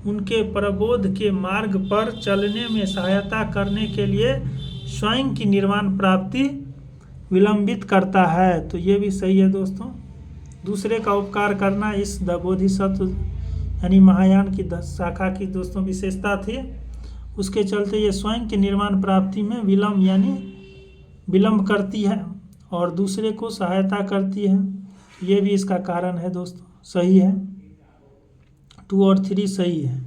उनके प्रबोध के मार्ग पर चलने में सहायता करने के लिए स्वयं की निर्वाण प्राप्ति विलंबित करता है। तो ये भी सही है दोस्तों। दूसरे का उपकार करना इस बोधिसत्व यानी महायान की शाखा की दोस्तों विशेषता थी। उसके चलते ये स्वयं के निर्वाण प्राप्ति में विलंब करती है और दूसरे को सहायता करती है। ये भी इसका कारण है दोस्तों। सही है, 2 और 3 सही है।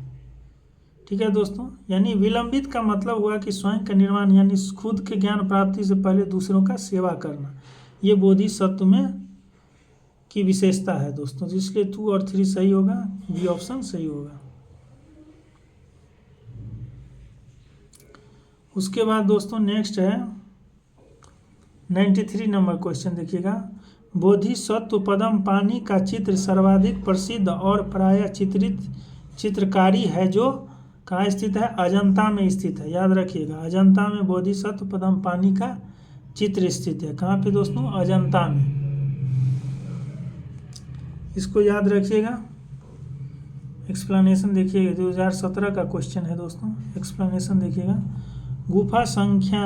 ठीक है दोस्तों। यानी विलंबित का मतलब हुआ कि स्वयं का निर्वाण यानी खुद के ज्ञान प्राप्ति से पहले दूसरों का सेवा करना। ये बोधिसत्व में की विशेषता है दोस्तों। इसलिए 2 और 3 सही होगा, बी ऑप्शन सही होगा। उसके बाद दोस्तों नेक्स्ट है 93 नंबर क्वेश्चन देखिएगा। बोधिसत्व पद्म पानी का चित्र सर्वाधिक प्रसिद्ध और प्रायः चित्रित चित्रकारी है जो कहाँ स्थित है? अजंता में स्थित है। याद रखिएगा अजंता में बोधिसत्व पद्म पानी का चित्र स्थित है। कहाँ पे दोस्तों? अजंता में। इसको याद रखिएगा। एक्सप्लेनेशन देखिएगा, 2017 का क्वेश्चन है दोस्तों। एक्सप्लेनेशन देखिएगा। गुफा संख्या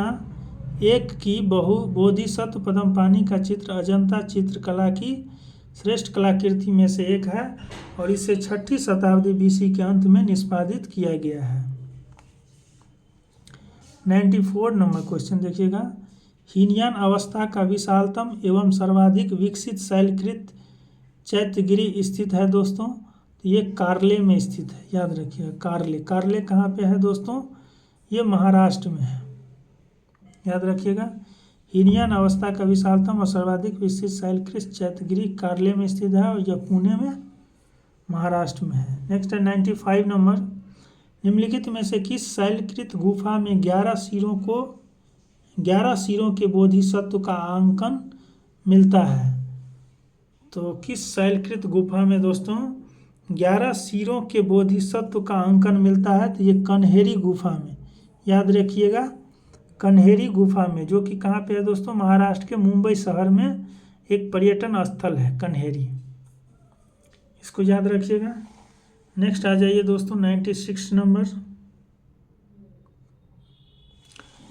1 की बोधिसत्व पद्म पानी का चित्र अजंता चित्रकला की श्रेष्ठ कलाकृति में से एक है और इसे 6ठी शताब्दी BC के अंत में निष्पादित किया गया है। 94 नंबर क्वेश्चन देखिएगा। हीनयान अवस्था का विशालतम एवं सर्वाधिक विकसित शैलकृत चैत्यगिरी स्थित है दोस्तों। तो ये कार्ले में स्थित है। याद रखिएगा कार्ले कहाँ पे है दोस्तों? ये महाराष्ट्र में है। याद रखिएगा हीनयान अवस्था का विशालतम और सर्वाधिक विकसित शैलकृत चैत्यगिरी कार्ले में स्थित है और यह पुणे में महाराष्ट्र में है। नेक्स्ट है 95 नंबर। निम्नलिखित में से किस शैलकृत गुफा में 11 सिरों के बोधिसत्व का अंकन मिलता है? तो किस शैलकृत गुफा में दोस्तों 11 सिरों के बोधिसत्व का अंकन मिलता है? तो ये कन्हेरी गुफा में। याद रखिएगा कन्हेरी गुफा में, जो कि कहाँ पे है दोस्तों? महाराष्ट्र के मुंबई शहर में एक पर्यटन स्थल है कन्हेरी। इसको याद रखिएगा। नेक्स्ट आ जाइए दोस्तों 96 नंबर।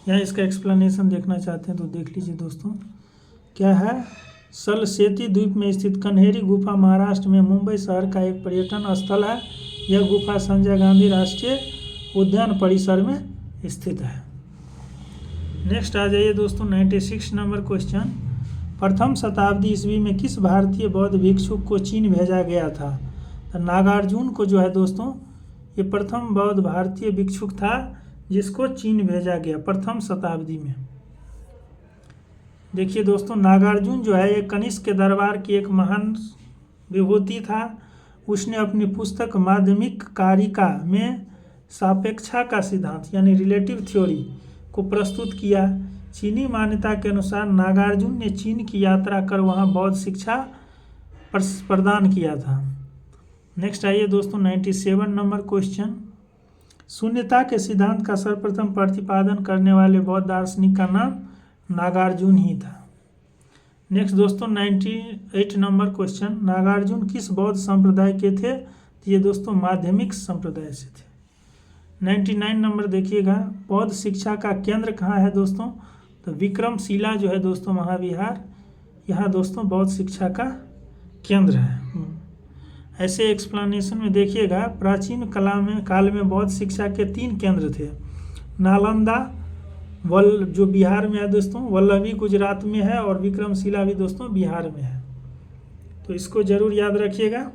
यहाँ इसका एक्सप्लेनेशन देखना चाहते हैं तो देख लीजिए दोस्तों। क्या है, सलसेती द्वीप में स्थित कन्हेरी गुफा महाराष्ट्र में मुंबई शहर का एक पर्यटन स्थल है। यह गुफा संजय गांधी राष्ट्रीय उद्यान परिसर में स्थित है। नेक्स्ट आ जाइए दोस्तों 96 नंबर क्वेश्चन। प्रथम शताब्दी ईस्वी में किस भारतीय बौद्ध भिक्षुक को चीन भेजा गया था? तो नागार्जुन को जो है दोस्तों, ये प्रथम बौद्ध भारतीय भिक्षुक था जिसको चीन भेजा गया प्रथम शताब्दी में। देखिए दोस्तों, नागार्जुन जो है ये कनिष्क के दरबार की एक महान विभूति था। उसने अपनी पुस्तक माध्यमिक कारिका में सापेक्षा का सिद्धांत यानी रिलेटिव थ्योरी को प्रस्तुत किया। चीनी मान्यता के अनुसार नागार्जुन ने चीन की यात्रा कर वहां बौद्ध शिक्षा प्रदान किया था। नेक्स्ट आइए दोस्तों 97 नंबर क्वेश्चन। शून्यता के सिद्धांत का सर्वप्रथम प्रतिपादन करने वाले बौद्ध दार्शनिक का नाम नागार्जुन ही था। नेक्स्ट दोस्तों 98 नंबर क्वेश्चन। नागार्जुन किस बौद्ध संप्रदाय के थे? तो ये दोस्तों माध्यमिक संप्रदाय से थे। 99 नंबर देखिएगा, बौद्ध शिक्षा का केंद्र कहाँ है दोस्तों? तो विक्रमशिला जो है दोस्तों महाविहार, यहाँ दोस्तों बौद्ध शिक्षा का केंद्र है। ऐसे एक्सप्लेनेशन में देखिएगा, प्राचीन काल में बौद्ध शिक्षा के 3 केंद्र थे। नालंदा जो बिहार में है दोस्तों, वल्लभी गुजरात में है और विक्रमशिला भी दोस्तों बिहार में है। तो इसको जरूर याद रखिएगा।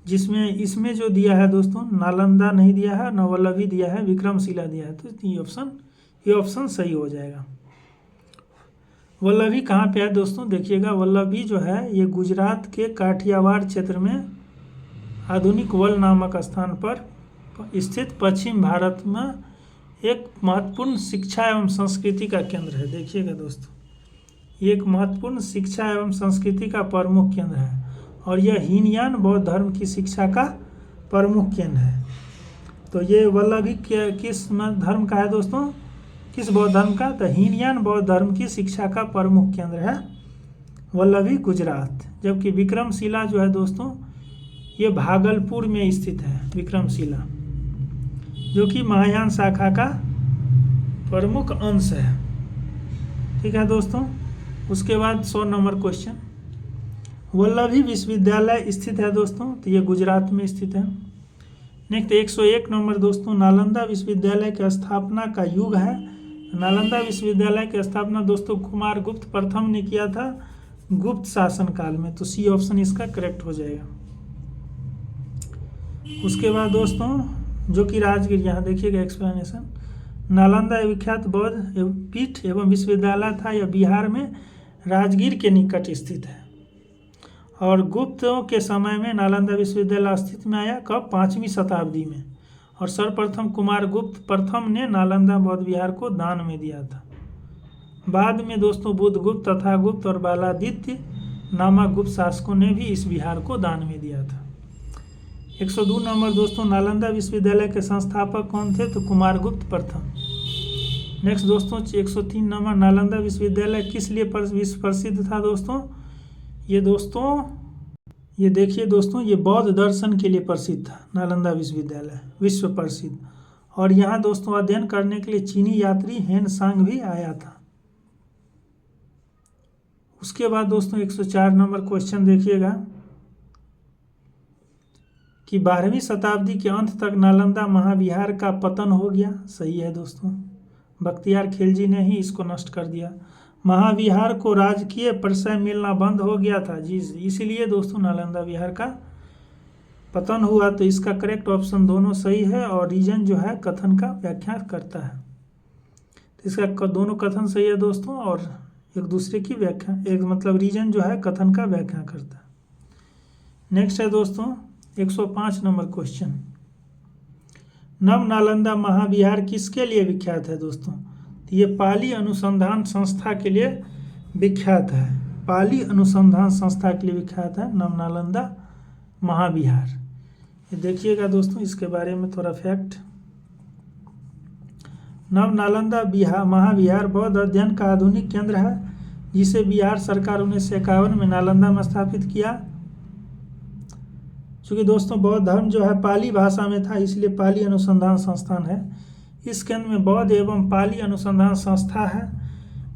जिसमें इसमें जो दिया है दोस्तों, नालंदा नहीं दिया है, न वल्लभी दिया है, विक्रमशिला दिया है, तो ये ऑप्शन सही हो जाएगा। वल्लभी कहाँ पे है दोस्तों? देखिएगा, वल्लभी जो है ये गुजरात के काठियावाड़ क्षेत्र में आधुनिक वल नामक स्थान पर स्थित पश्चिम भारत में एक महत्वपूर्ण शिक्षा एवं संस्कृति का केंद्र है। देखिएगा दोस्तों, ये एक महत्वपूर्ण शिक्षा एवं संस्कृति का प्रमुख केंद्र है और यह हीनयान बौद्ध धर्म की शिक्षा का प्रमुख केंद्र है। तो ये वल्लभी किस धर्म का है दोस्तों? किस बौद्ध धर्म का? तो हीनयान बौद्ध धर्म की शिक्षा का प्रमुख केंद्र है वल्लभी गुजरात। जबकि विक्रमशिला जो है दोस्तों, ये भागलपुर में स्थित है विक्रमशिला, जो कि महायान शाखा का प्रमुख अंश है। ठीक है दोस्तों। उसके बाद 100 नंबर क्वेश्चन। वल्लभी विश्वविद्यालय स्थित है दोस्तों, तो ये गुजरात में स्थित है। नेक्स्ट 101 नंबर दोस्तों, नालंदा विश्वविद्यालय की स्थापना का युग है। नालंदा विश्वविद्यालय की स्थापना दोस्तों कुमारगुप्त प्रथम ने किया था गुप्त शासन काल में, तो सी ऑप्शन इसका करेक्ट हो जाएगा। उसके बाद दोस्तों जो कि राजगीर, यहाँ देखिएगा एक्सप्लेनेशन, नालंदा विख्यात बौद्ध पीठ एवं विश्वविद्यालय था। यह बिहार में राजगीर के निकट स्थित है और गुप्तों के समय में नालंदा विश्वविद्यालय अस्तित्व में आया। कब? 5वीं शताब्दी में। और सर्वप्रथम कुमारगुप्त प्रथम ने नालंदा बौद्ध विहार को दान में दिया था। बाद में दोस्तों बुद्धगुप्त, तथागुप्त और बालादित्य नामक गुप्त शासकों ने भी इस विहार को दान में दिया था। 102 नंबर दोस्तों, नालंदा विश्वविद्यालय के संस्थापक कौन थे? तो कुमारगुप्त प्रथम। नेक्स्ट दोस्तों 103 नंबर, नालंदा विश्वविद्यालय किस लिए विश्व प्रसिद्ध था दोस्तों? ये देखिए दोस्तों, ये बौद्ध दर्शन के लिए प्रसिद्ध था नालंदा विश्वविद्यालय, विश्व प्रसिद्ध। और यहाँ दोस्तों अध्ययन करने के लिए चीनी यात्री हेन सांग भी आया था। उसके बाद दोस्तों 104 नंबर क्वेश्चन देखिएगा कि 12वीं शताब्दी के अंत तक नालंदा महाविहार का पतन हो गया। सही है दोस्तों, बख्तियार खिलजी ने ही इसको नष्ट कर दिया। महाविहार को राजकीय प्रशय मिलना बंद हो गया था जी, इसीलिए दोस्तों नालंदा विहार का पतन हुआ। तो इसका करेक्ट ऑप्शन दोनों सही है और रीजन जो है कथन का व्याख्या करता है। तो इसका दोनों कथन सही है दोस्तों और एक दूसरे की व्याख्या, एक मतलब रीजन जो है कथन का व्याख्या करता है। नेक्स्ट है दोस्तों 105 नंबर क्वेश्चन। नव नालंदा महाविहार किसके लिए विख्यात है दोस्तों? तो ये पाली अनुसंधान संस्था के लिए विख्यात है। पाली अनुसंधान संस्था के लिए विख्यात है नव नालंदा महाविहार। ये देखिएगा दोस्तों, इसके बारे में थोड़ा फैक्ट। नव नालंदा महाविहार बौद्ध अध्ययन का आधुनिक केंद्र है, जिसे बिहार सरकार 1951 में नालंदा में स्थापित किया। चूँकि दोस्तों बौद्ध धर्म जो है पाली भाषा में था, इसलिए पाली अनुसंधान संस्थान है। इस केंद्र में बौद्ध एवं पाली अनुसंधान संस्था है।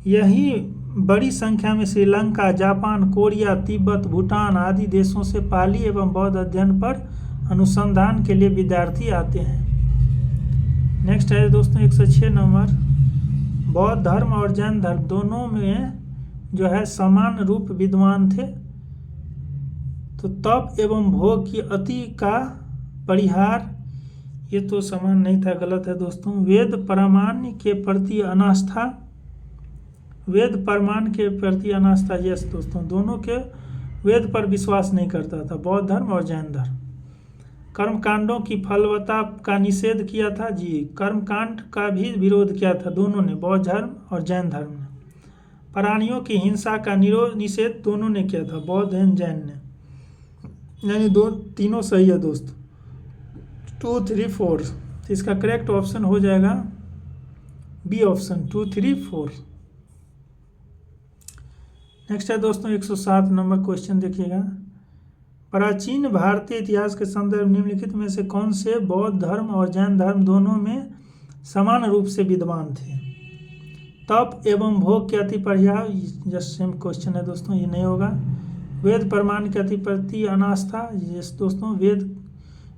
यही बड़ी संख्या में श्रीलंका, जापान, कोरिया, तिब्बत, भूटान आदि देशों से पाली एवं बौद्ध अध्ययन पर अनुसंधान के लिए विद्यार्थी आते हैं। नेक्स्ट है दोस्तों 106 नंबर, बौद्ध धर्म और जैन धर्म दोनों में जो है समान रूप विद्वान थे। तो तप एवं भोग की अति का परिहार, ये तो समान नहीं था, गलत है दोस्तों। वेद प्रामाण्य के प्रति अनास्था, वेद प्रमाण के प्रति अनास्था, यस दोस्तों, दोनों के वेद पर विश्वास नहीं करता था, बौद्ध धर्म और जैन धर्म। कर्मकांडों की फलवत्ता का निषेध किया था जी, कर्मकांड का भी विरोध किया था दोनों ने, बौद्ध धर्म और जैन धर्म ने। प्राणियों की हिंसा का निषेध दोनों ने किया था, बौद्ध एंड जैन ने, यानी तीनों सही है दोस्तों, 2, 3, 4। तो इसका करेक्ट ऑप्शन हो जाएगा बी ऑप्शन, 2, 3, 4। नेक्स्ट है दोस्तों 107 नंबर क्वेश्चन देखिएगा, प्राचीन भारतीय इतिहास के संदर्भ निम्नलिखित में से कौन से बौद्ध धर्म और जैन धर्म दोनों में समान रूप से विद्वान थे? तप एवं भोग के अति परिहार, जस्ट सेम क्वेश्चन है दोस्तों, ये नहीं होगा। वेद प्रमाण के अति प्रति अनास्था, यस दोस्तों, वेद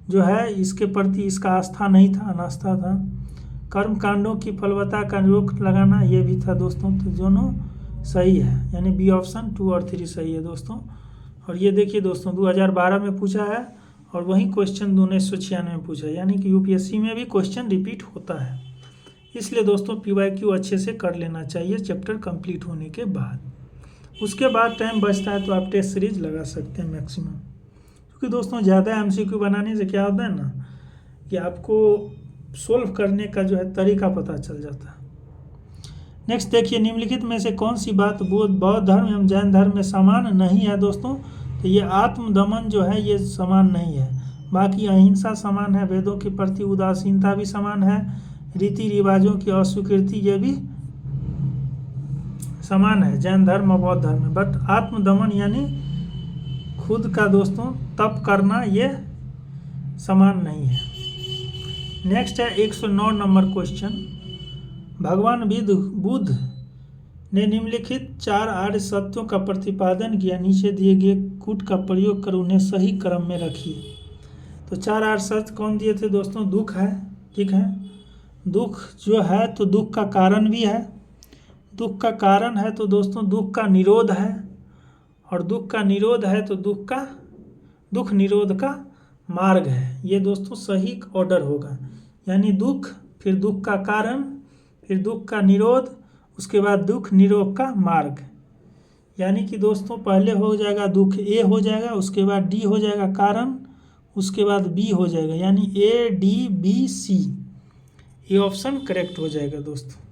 जो है इसके प्रति इसका आस्था नहीं था, अनास्था था। कर्म कांडों की फलवत्ता का रोक लगाना, ये भी था दोस्तों, तो दोनों सही है, यानी बी ऑप्शन 2 और 3 सही है दोस्तों। और ये देखिए दोस्तों 2012 में पूछा है और वही क्वेश्चन 1996 में पूछा है, यानी कि यूपीएससी में भी क्वेश्चन रिपीट होता है। इसलिए दोस्तों PYQ अच्छे से कर लेना चाहिए चैप्टर कंप्लीट होने के बाद। उसके बाद टाइम बचता है तो आप टेस्ट सीरीज लगा सकते हैं मैक्सिमम, क्योंकि दोस्तों ज़्यादा MCQ बनाने से क्या होता है ना कि आपको सोल्व करने का जो है तरीका पता चल जाता है। नेक्स्ट देखिए, निम्नलिखित में से कौन सी बात बौद्ध धर्म एवं जैन धर्म में समान नहीं है दोस्तों? तो ये आत्मदमन जो है ये समान नहीं है, बाकी अहिंसा समान है, वेदों के प्रति उदासीनता भी समान है, रीति रिवाजों की अस्वीकृति ये भी समान है जैन धर्म और बौद्ध धर्म में। बट आत्मदमन यानी खुद का दोस्तों तप करना ये समान नहीं है। नेक्स्ट है 109 नंबर क्वेश्चन, भगवान बुद्ध ने निम्नलिखित 4 आर्य सत्यों का प्रतिपादन किया, नीचे दिए गए कूट का प्रयोग कर उन्हें सही क्रम में रखिए। तो 4 आर्य सत्य कौन दिए थे दोस्तों? दुख है, ठीक है, दुख जो है तो दुख का कारण भी है, दुख का कारण है तो दोस्तों दुख का निरोध है, और दुख का निरोध है तो दुख निरोध का मार्ग है। ये दोस्तों सही ऑर्डर होगा, यानी दुख, फिर दुख का कारण, फिर दुख का निरोध, उसके बाद दुख निरोध का मार्ग। यानी कि दोस्तों पहले हो जाएगा दुख ए हो जाएगा, उसके बाद डी हो जाएगा कारण, उसके बाद बी हो जाएगा, यानी ADBC, ये ऑप्शन करेक्ट हो जाएगा दोस्तों।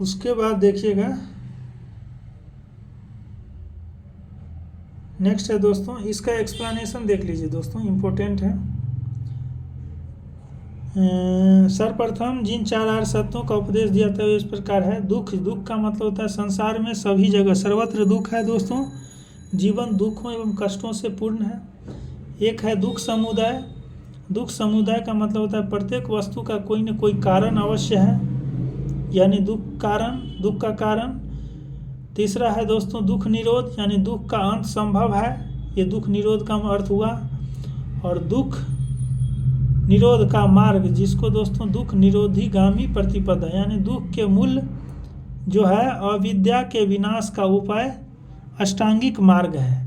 उसके बाद देखिएगा नेक्स्ट है दोस्तों, इसका एक्सप्लेनेशन देख लीजिए दोस्तों, इम्पोर्टेंट है। सर्वप्रथम जिन 4 आर्य सत्यों का उपदेश दिया था इस प्रकार है। दुख का मतलब होता है संसार में सभी जगह सर्वत्र दुख है दोस्तों, जीवन दुखों एवं कष्टों से पूर्ण है। एक है दुख समुदाय, दुख समुदाय का मतलब होता है प्रत्येक वस्तु का कोई न कोई कारण अवश्य है, यानी दुख का कारण। तीसरा है दोस्तों दुख निरोध, यानी दुख का अंत संभव है, ये दुख निरोध का अर्थ हुआ। और दुख निरोध का मार्ग, जिसको दोस्तों दुख निरोधी गामी प्रतिपदा, यानी दुख के मूल जो है अविद्या के विनाश का उपाय अष्टांगिक मार्ग है,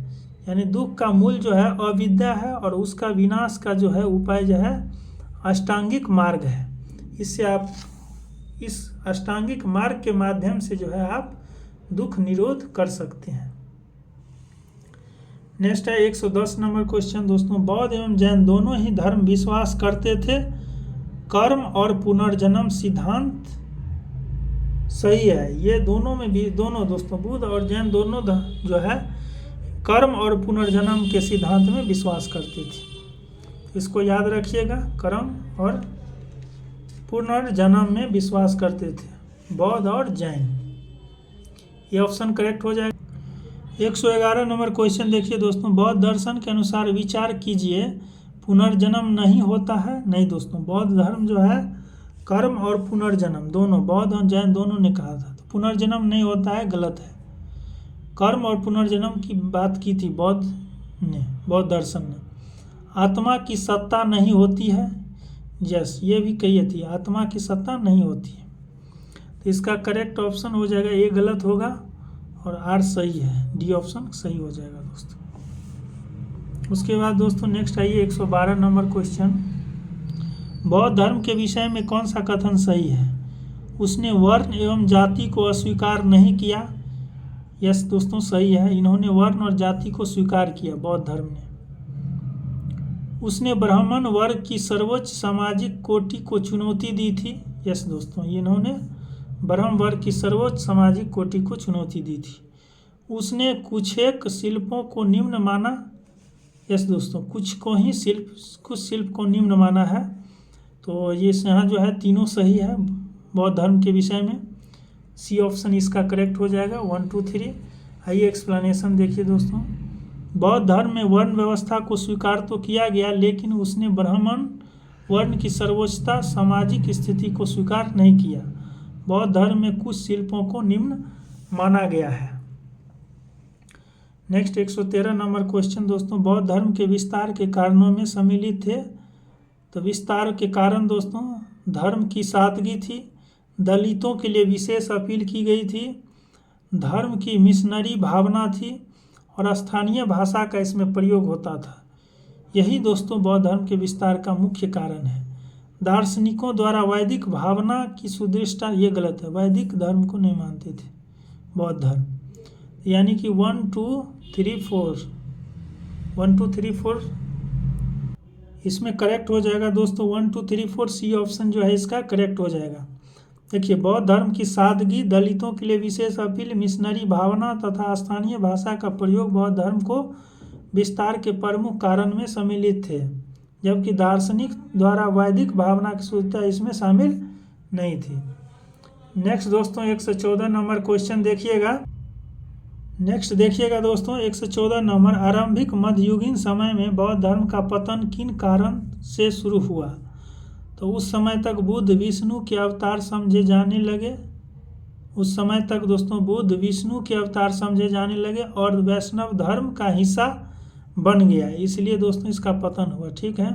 यानी दुख का मूल जो है अविद्या है और उसका विनाश का जो है उपाय जो है अष्टांगिक मार्ग है। इससे आप इस अष्टांगिक मार्ग के माध्यम से जो है आप दुख निरोध कर सकते हैं। नेक्स्ट है 110 नंबर क्वेश्चन दोस्तों, बौद्ध एवं जैन दोनों ही धर्म विश्वास करते थे कर्म और पुनर्जन्म सिद्धांत सही है। ये दोनों में भी, दोनों दोस्तों बुद्ध और जैन दोनों जो है कर्म और पुनर्जन्म के सिद्धांत में विश्वास करते थे। इसको याद रखिएगा, कर्म और पुनर्जन्म में विश्वास करते थे बौद्ध और जैन, ये ऑप्शन करेक्ट हो जाएगा। 111 नंबर क्वेश्चन देखिए दोस्तों, बौद्ध दर्शन के अनुसार विचार कीजिए, पुनर्जन्म नहीं होता है? नहीं दोस्तों, बौद्ध धर्म जो है कर्म और पुनर्जन्म दोनों, बौद्ध और जैन दोनों ने कहा था। तो पुनर्जन्म नहीं होता है, गलत है। कर्म और पुनर्जन्म की बात की थी बौद्ध ने, बौद्ध दर्शन ने। आत्मा की सत्ता नहीं होती है? यस, ये भी कही थी, आत्मा की सत्ता नहीं होती है। तो इसका करेक्ट ऑप्शन हो जाएगा, ए गलत होगा और आर सही है, डी ऑप्शन सही हो जाएगा दोस्तों। उसके बाद दोस्तों नेक्स्ट आइए 112 नंबर क्वेश्चन। बौद्ध धर्म के विषय में कौन सा कथन सही है? उसने वर्ण एवं जाति को अस्वीकार नहीं किया। यस दोस्तों, सही है, इन्होंने वर्ण और जाति को स्वीकार किया बौद्ध धर्म ने। उसने ब्राह्मण वर्ग की सर्वोच्च सामाजिक कोटि को चुनौती दी थी। यस दोस्तों, इन्होंने ब्राह्मण वर्ग की सर्वोच्च सामाजिक कोटि को चुनौती दी थी। उसने कुछ एक शिल्पों को निम्न माना। यस दोस्तों, कुछ शिल्प को निम्न माना है। तो ये यहाँ जो है तीनों सही है बौद्ध धर्म के विषय में। सी ऑप्शन इसका करेक्ट हो जाएगा, 1 2 3। आइए एक्सप्लेनेशन देखिए दोस्तों। बौद्ध धर्म में वर्ण व्यवस्था को स्वीकार तो किया गया, लेकिन उसने ब्राह्मण वर्ण की सर्वोच्चता सामाजिक स्थिति को स्वीकार नहीं किया। बौद्ध धर्म में कुछ शिल्पों को निम्न माना गया है। नेक्स्ट 113 नंबर क्वेश्चन दोस्तों। बौद्ध धर्म के विस्तार के कारणों में सम्मिलित थे। तो विस्तार के कारण दोस्तों धर्म की सादगी थी, दलितों के लिए विशेष अपील की गई थी, धर्म की मिशनरी भावना थी और स्थानीय भाषा का इसमें प्रयोग होता था। यही दोस्तों बौद्ध धर्म के विस्तार का मुख्य कारण है। दार्शनिकों द्वारा वैदिक भावना की सुदृढ़ता, ये गलत है, वैदिक धर्म को नहीं मानते थे बौद्ध धर्म। यानी कि 1 2 3 4 1 2 3 4 इसमें करेक्ट हो जाएगा दोस्तों। 1 2 3 4 सी ऑप्शन जो है इसका करेक्ट हो जाएगा। देखिए, बौद्ध धर्म की सादगी, दलितों के लिए विशेष अपील, मिशनरी भावना तथा स्थानीय भाषा का प्रयोग बौद्ध धर्म को विस्तार के प्रमुख कारण में सम्मिलित थे, जबकि दार्शनिक द्वारा वैदिक भावना की शुद्धता इसमें शामिल नहीं थी। नेक्स्ट दोस्तों 114 नंबर क्वेश्चन देखिएगा। नेक्स्ट देखिएगा दोस्तों 114 नंबर। आरंभिक मध्ययुगीन समय में बौद्ध धर्म का पतन किन कारण से शुरू हुआ? तो उस समय तक बुद्ध विष्णु के अवतार समझे जाने लगे। उस समय तक दोस्तों बुद्ध विष्णु के अवतार समझे जाने लगे और वैष्णव धर्म का हिस्सा बन गया, इसलिए दोस्तों इसका पतन हुआ। ठीक है।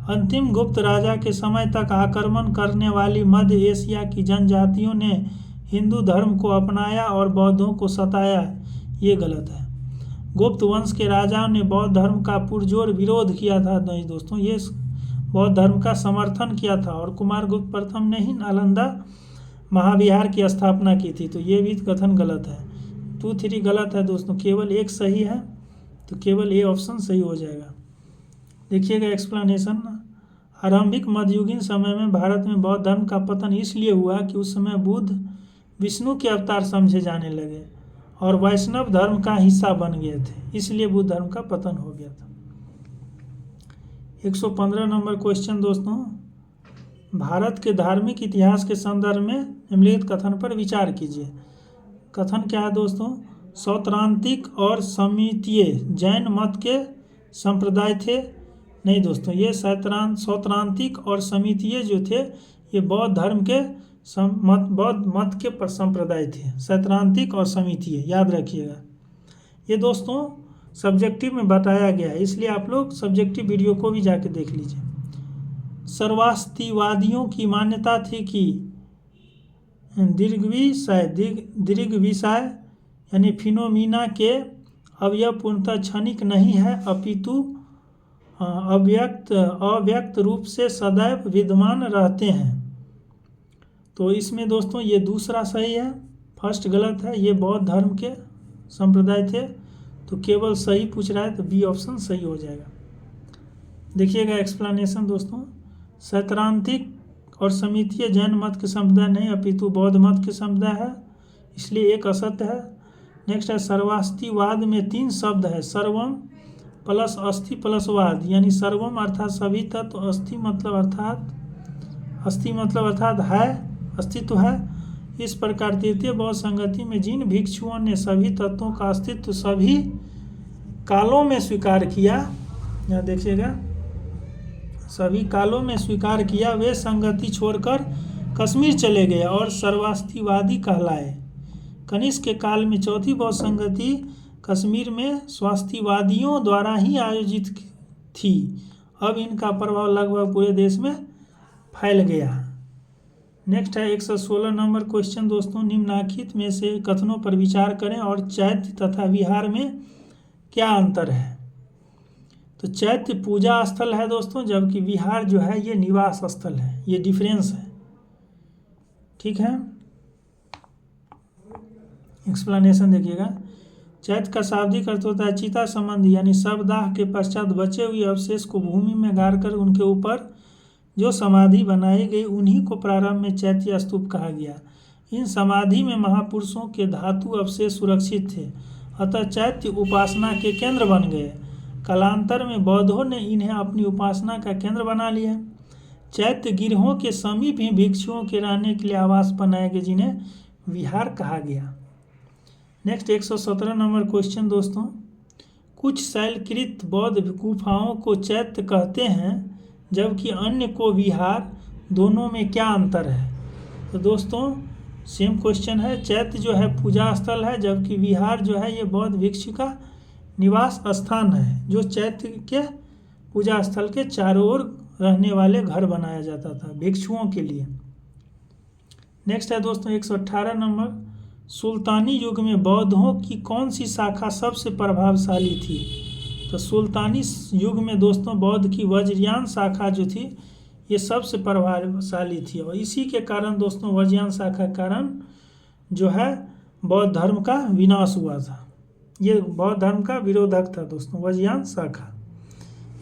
अंतिम गुप्त राजा के समय तक आक्रमण करने वाली मध्य एशिया की जनजातियों ने हिंदू धर्म को अपनाया और बौद्धों को सताया, ये गलत है। गुप्त वंश के राजाओं ने बौद्ध धर्म का पुरजोर विरोध किया था। नहीं दोस्तों, ये बौद्ध धर्म का समर्थन किया था और कुमारगुप्त प्रथम ने ही नालंदा महाविहार की स्थापना की थी। तो ये भी कथन गलत है। 2 3 गलत है दोस्तों, केवल एक सही है, तो केवल ए ऑप्शन सही हो जाएगा। देखिएगा एक्सप्लेनेशन। आरंभिक मध्ययुगीन समय में भारत में बौद्ध धर्म का पतन इसलिए हुआ कि उस समय बुद्ध विष्णु के अवतार समझे जाने लगे और वैष्णव धर्म का हिस्सा बन गए थे, इसलिए बुद्ध धर्म का पतन हो गया था। 115 नंबर क्वेश्चन दोस्तों। भारत के धार्मिक इतिहास के संदर्भ में निम्नलिखित कथन पर विचार कीजिए। कथन क्या है दोस्तों? सौत्रांतिक और समितीय जैन मत के संप्रदाय थे। नहीं दोस्तों, ये सौत्रांतिक और समितीय जो थे ये बौद्ध धर्म के बौद्ध मत के संप्रदाय थे। सौत्रांतिक और समितीय याद रखिएगा। ये दोस्तों सब्जेक्टिव में बताया गया है, इसलिए आप लोग सब्जेक्टिव वीडियो को भी जाके देख लीजिए। सर्वास्तिवादियों की मान्यता थी कि दीर्घविषय यानी फिनोमिना के अवयव पूर्णतः क्षणिक नहीं है, अपितु अव्यक्त रूप से सदैव विद्यमान रहते हैं। तो इसमें दोस्तों ये दूसरा सही है, फर्स्ट गलत है। ये बौद्ध धर्म के संप्रदाय थे, तो केवल सही पूछ रहा है, तो बी ऑप्शन सही हो जाएगा। देखिएगा एक्सप्लेनेशन दोस्तों। सैद्धांतिक और समितीय जैन मत के संप्रदाय नहीं, अपितु बौद्ध मत के संप्रदाय है, इसलिए एक असत्य है। नेक्स्ट है सर्वास्तिवाद में 3 शब्द है, सर्वम प्लस अस्थि प्लस वाद, यानी सर्वम अर्थात सभी तत्व, अस्थि मतलब अर्थात है, अस्तित्व है। इस प्रकार तृतीय बौद्ध संगति में जिन भिक्षुओं ने सभी तत्वों का अस्तित्व सभी कालों में स्वीकार किया, यहाँ देखिएगा, सभी कालों में स्वीकार किया, वे संगति छोड़कर कश्मीर चले गए और सर्वास्तिवादी कहलाए। कनिष्क के काल में चौथी बौद्ध संगति कश्मीर में स्वास्तिवादियों द्वारा ही आयोजित थी। अब इनका प्रभाव लगभग पूरे देश में फैल गया। नेक्स्ट है 116 नंबर क्वेश्चन दोस्तों, निम्नलिखित में से कथनों पर विचार करें और चैत्य तथा विहार में क्या अंतर है। तो चैत्य पूजा स्थल है दोस्तों, जबकि विहार जो है ये निवास स्थल है, ये डिफरेंस है। ठीक है, एक्सप्लेनेशन देखिएगा। चैत्य का शाब्दिक अर्थ होता है चिता संबंधी, यानी शवदाह के पश्चात बचे हुए अवशेष को भूमि में गाड़कर उनके ऊपर जो समाधि बनाई गई उन्हीं को प्रारंभ में चैत्य स्तूप कहा गया। इन समाधि में महापुरुषों के धातु अवशेष सुरक्षित थे, अतः चैत्य उपासना के केंद्र बन गए। कालांतर में बौद्धों ने इन्हें अपनी उपासना का केंद्र बना लिया। चैत्य गिरहों के समीप ही भिक्षुओं के रहने के लिए आवास बनाए गए, जिन्हें विहार कहा गया। नेक्स्ट 117 नंबर क्वेश्चन दोस्तों, कुछ शैलकृत बौद्ध गुफाओं को चैत्य कहते हैं जबकि अन्य को विहार, दोनों में क्या अंतर है। तो दोस्तों सेम क्वेश्चन है, चैत्य जो है पूजा स्थल है, जबकि विहार जो है ये बौद्ध भिक्षु का निवास स्थान है, जो चैत्य के पूजा स्थल के चारों ओर रहने वाले घर बनाया जाता था भिक्षुओं के लिए। नेक्स्ट है दोस्तों 118 नंबर, सुल्तानी युग में बौद्धों की कौन सी शाखा सबसे प्रभावशाली थी। तो सुल्तानी युग में दोस्तों बौद्ध की वज्रयान शाखा जो थी ये सबसे प्रभावशाली थी, और इसी के कारण दोस्तों वज्रयान शाखा के कारण जो है बौद्ध धर्म का विनाश हुआ था। ये बौद्ध धर्म का विरोधक था दोस्तों वज्रयान शाखा।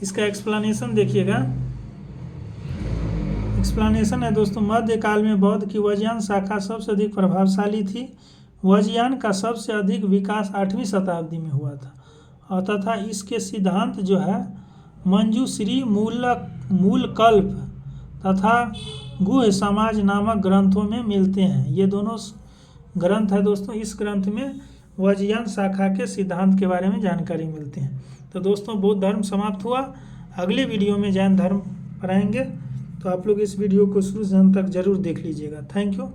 इसका एक्सप्लेनेशन देखिएगा। एक्सप्लेनेशन है दोस्तों, मध्यकाल में बौद्ध की वज्रयान शाखा सबसे अधिक प्रभावशाली थी। वज्रयान का सबसे अधिक विकास 8वीं शताब्दी में हुआ था, तथा इसके सिद्धांत जो है मंजूश्री, मूलकल्प तथा गुह्य समाज नामक ग्रंथों में मिलते हैं। ये दोनों ग्रंथ है दोस्तों, इस ग्रंथ में वज्रयान शाखा के सिद्धांत के बारे में जानकारी मिलती है। तो दोस्तों बौद्ध धर्म समाप्त हुआ। अगले वीडियो में जैन धर्म पढ़ाएंगे, तो आप लोग इस वीडियो को शुरू से अंत तक जरूर देख लीजिएगा। Thank you.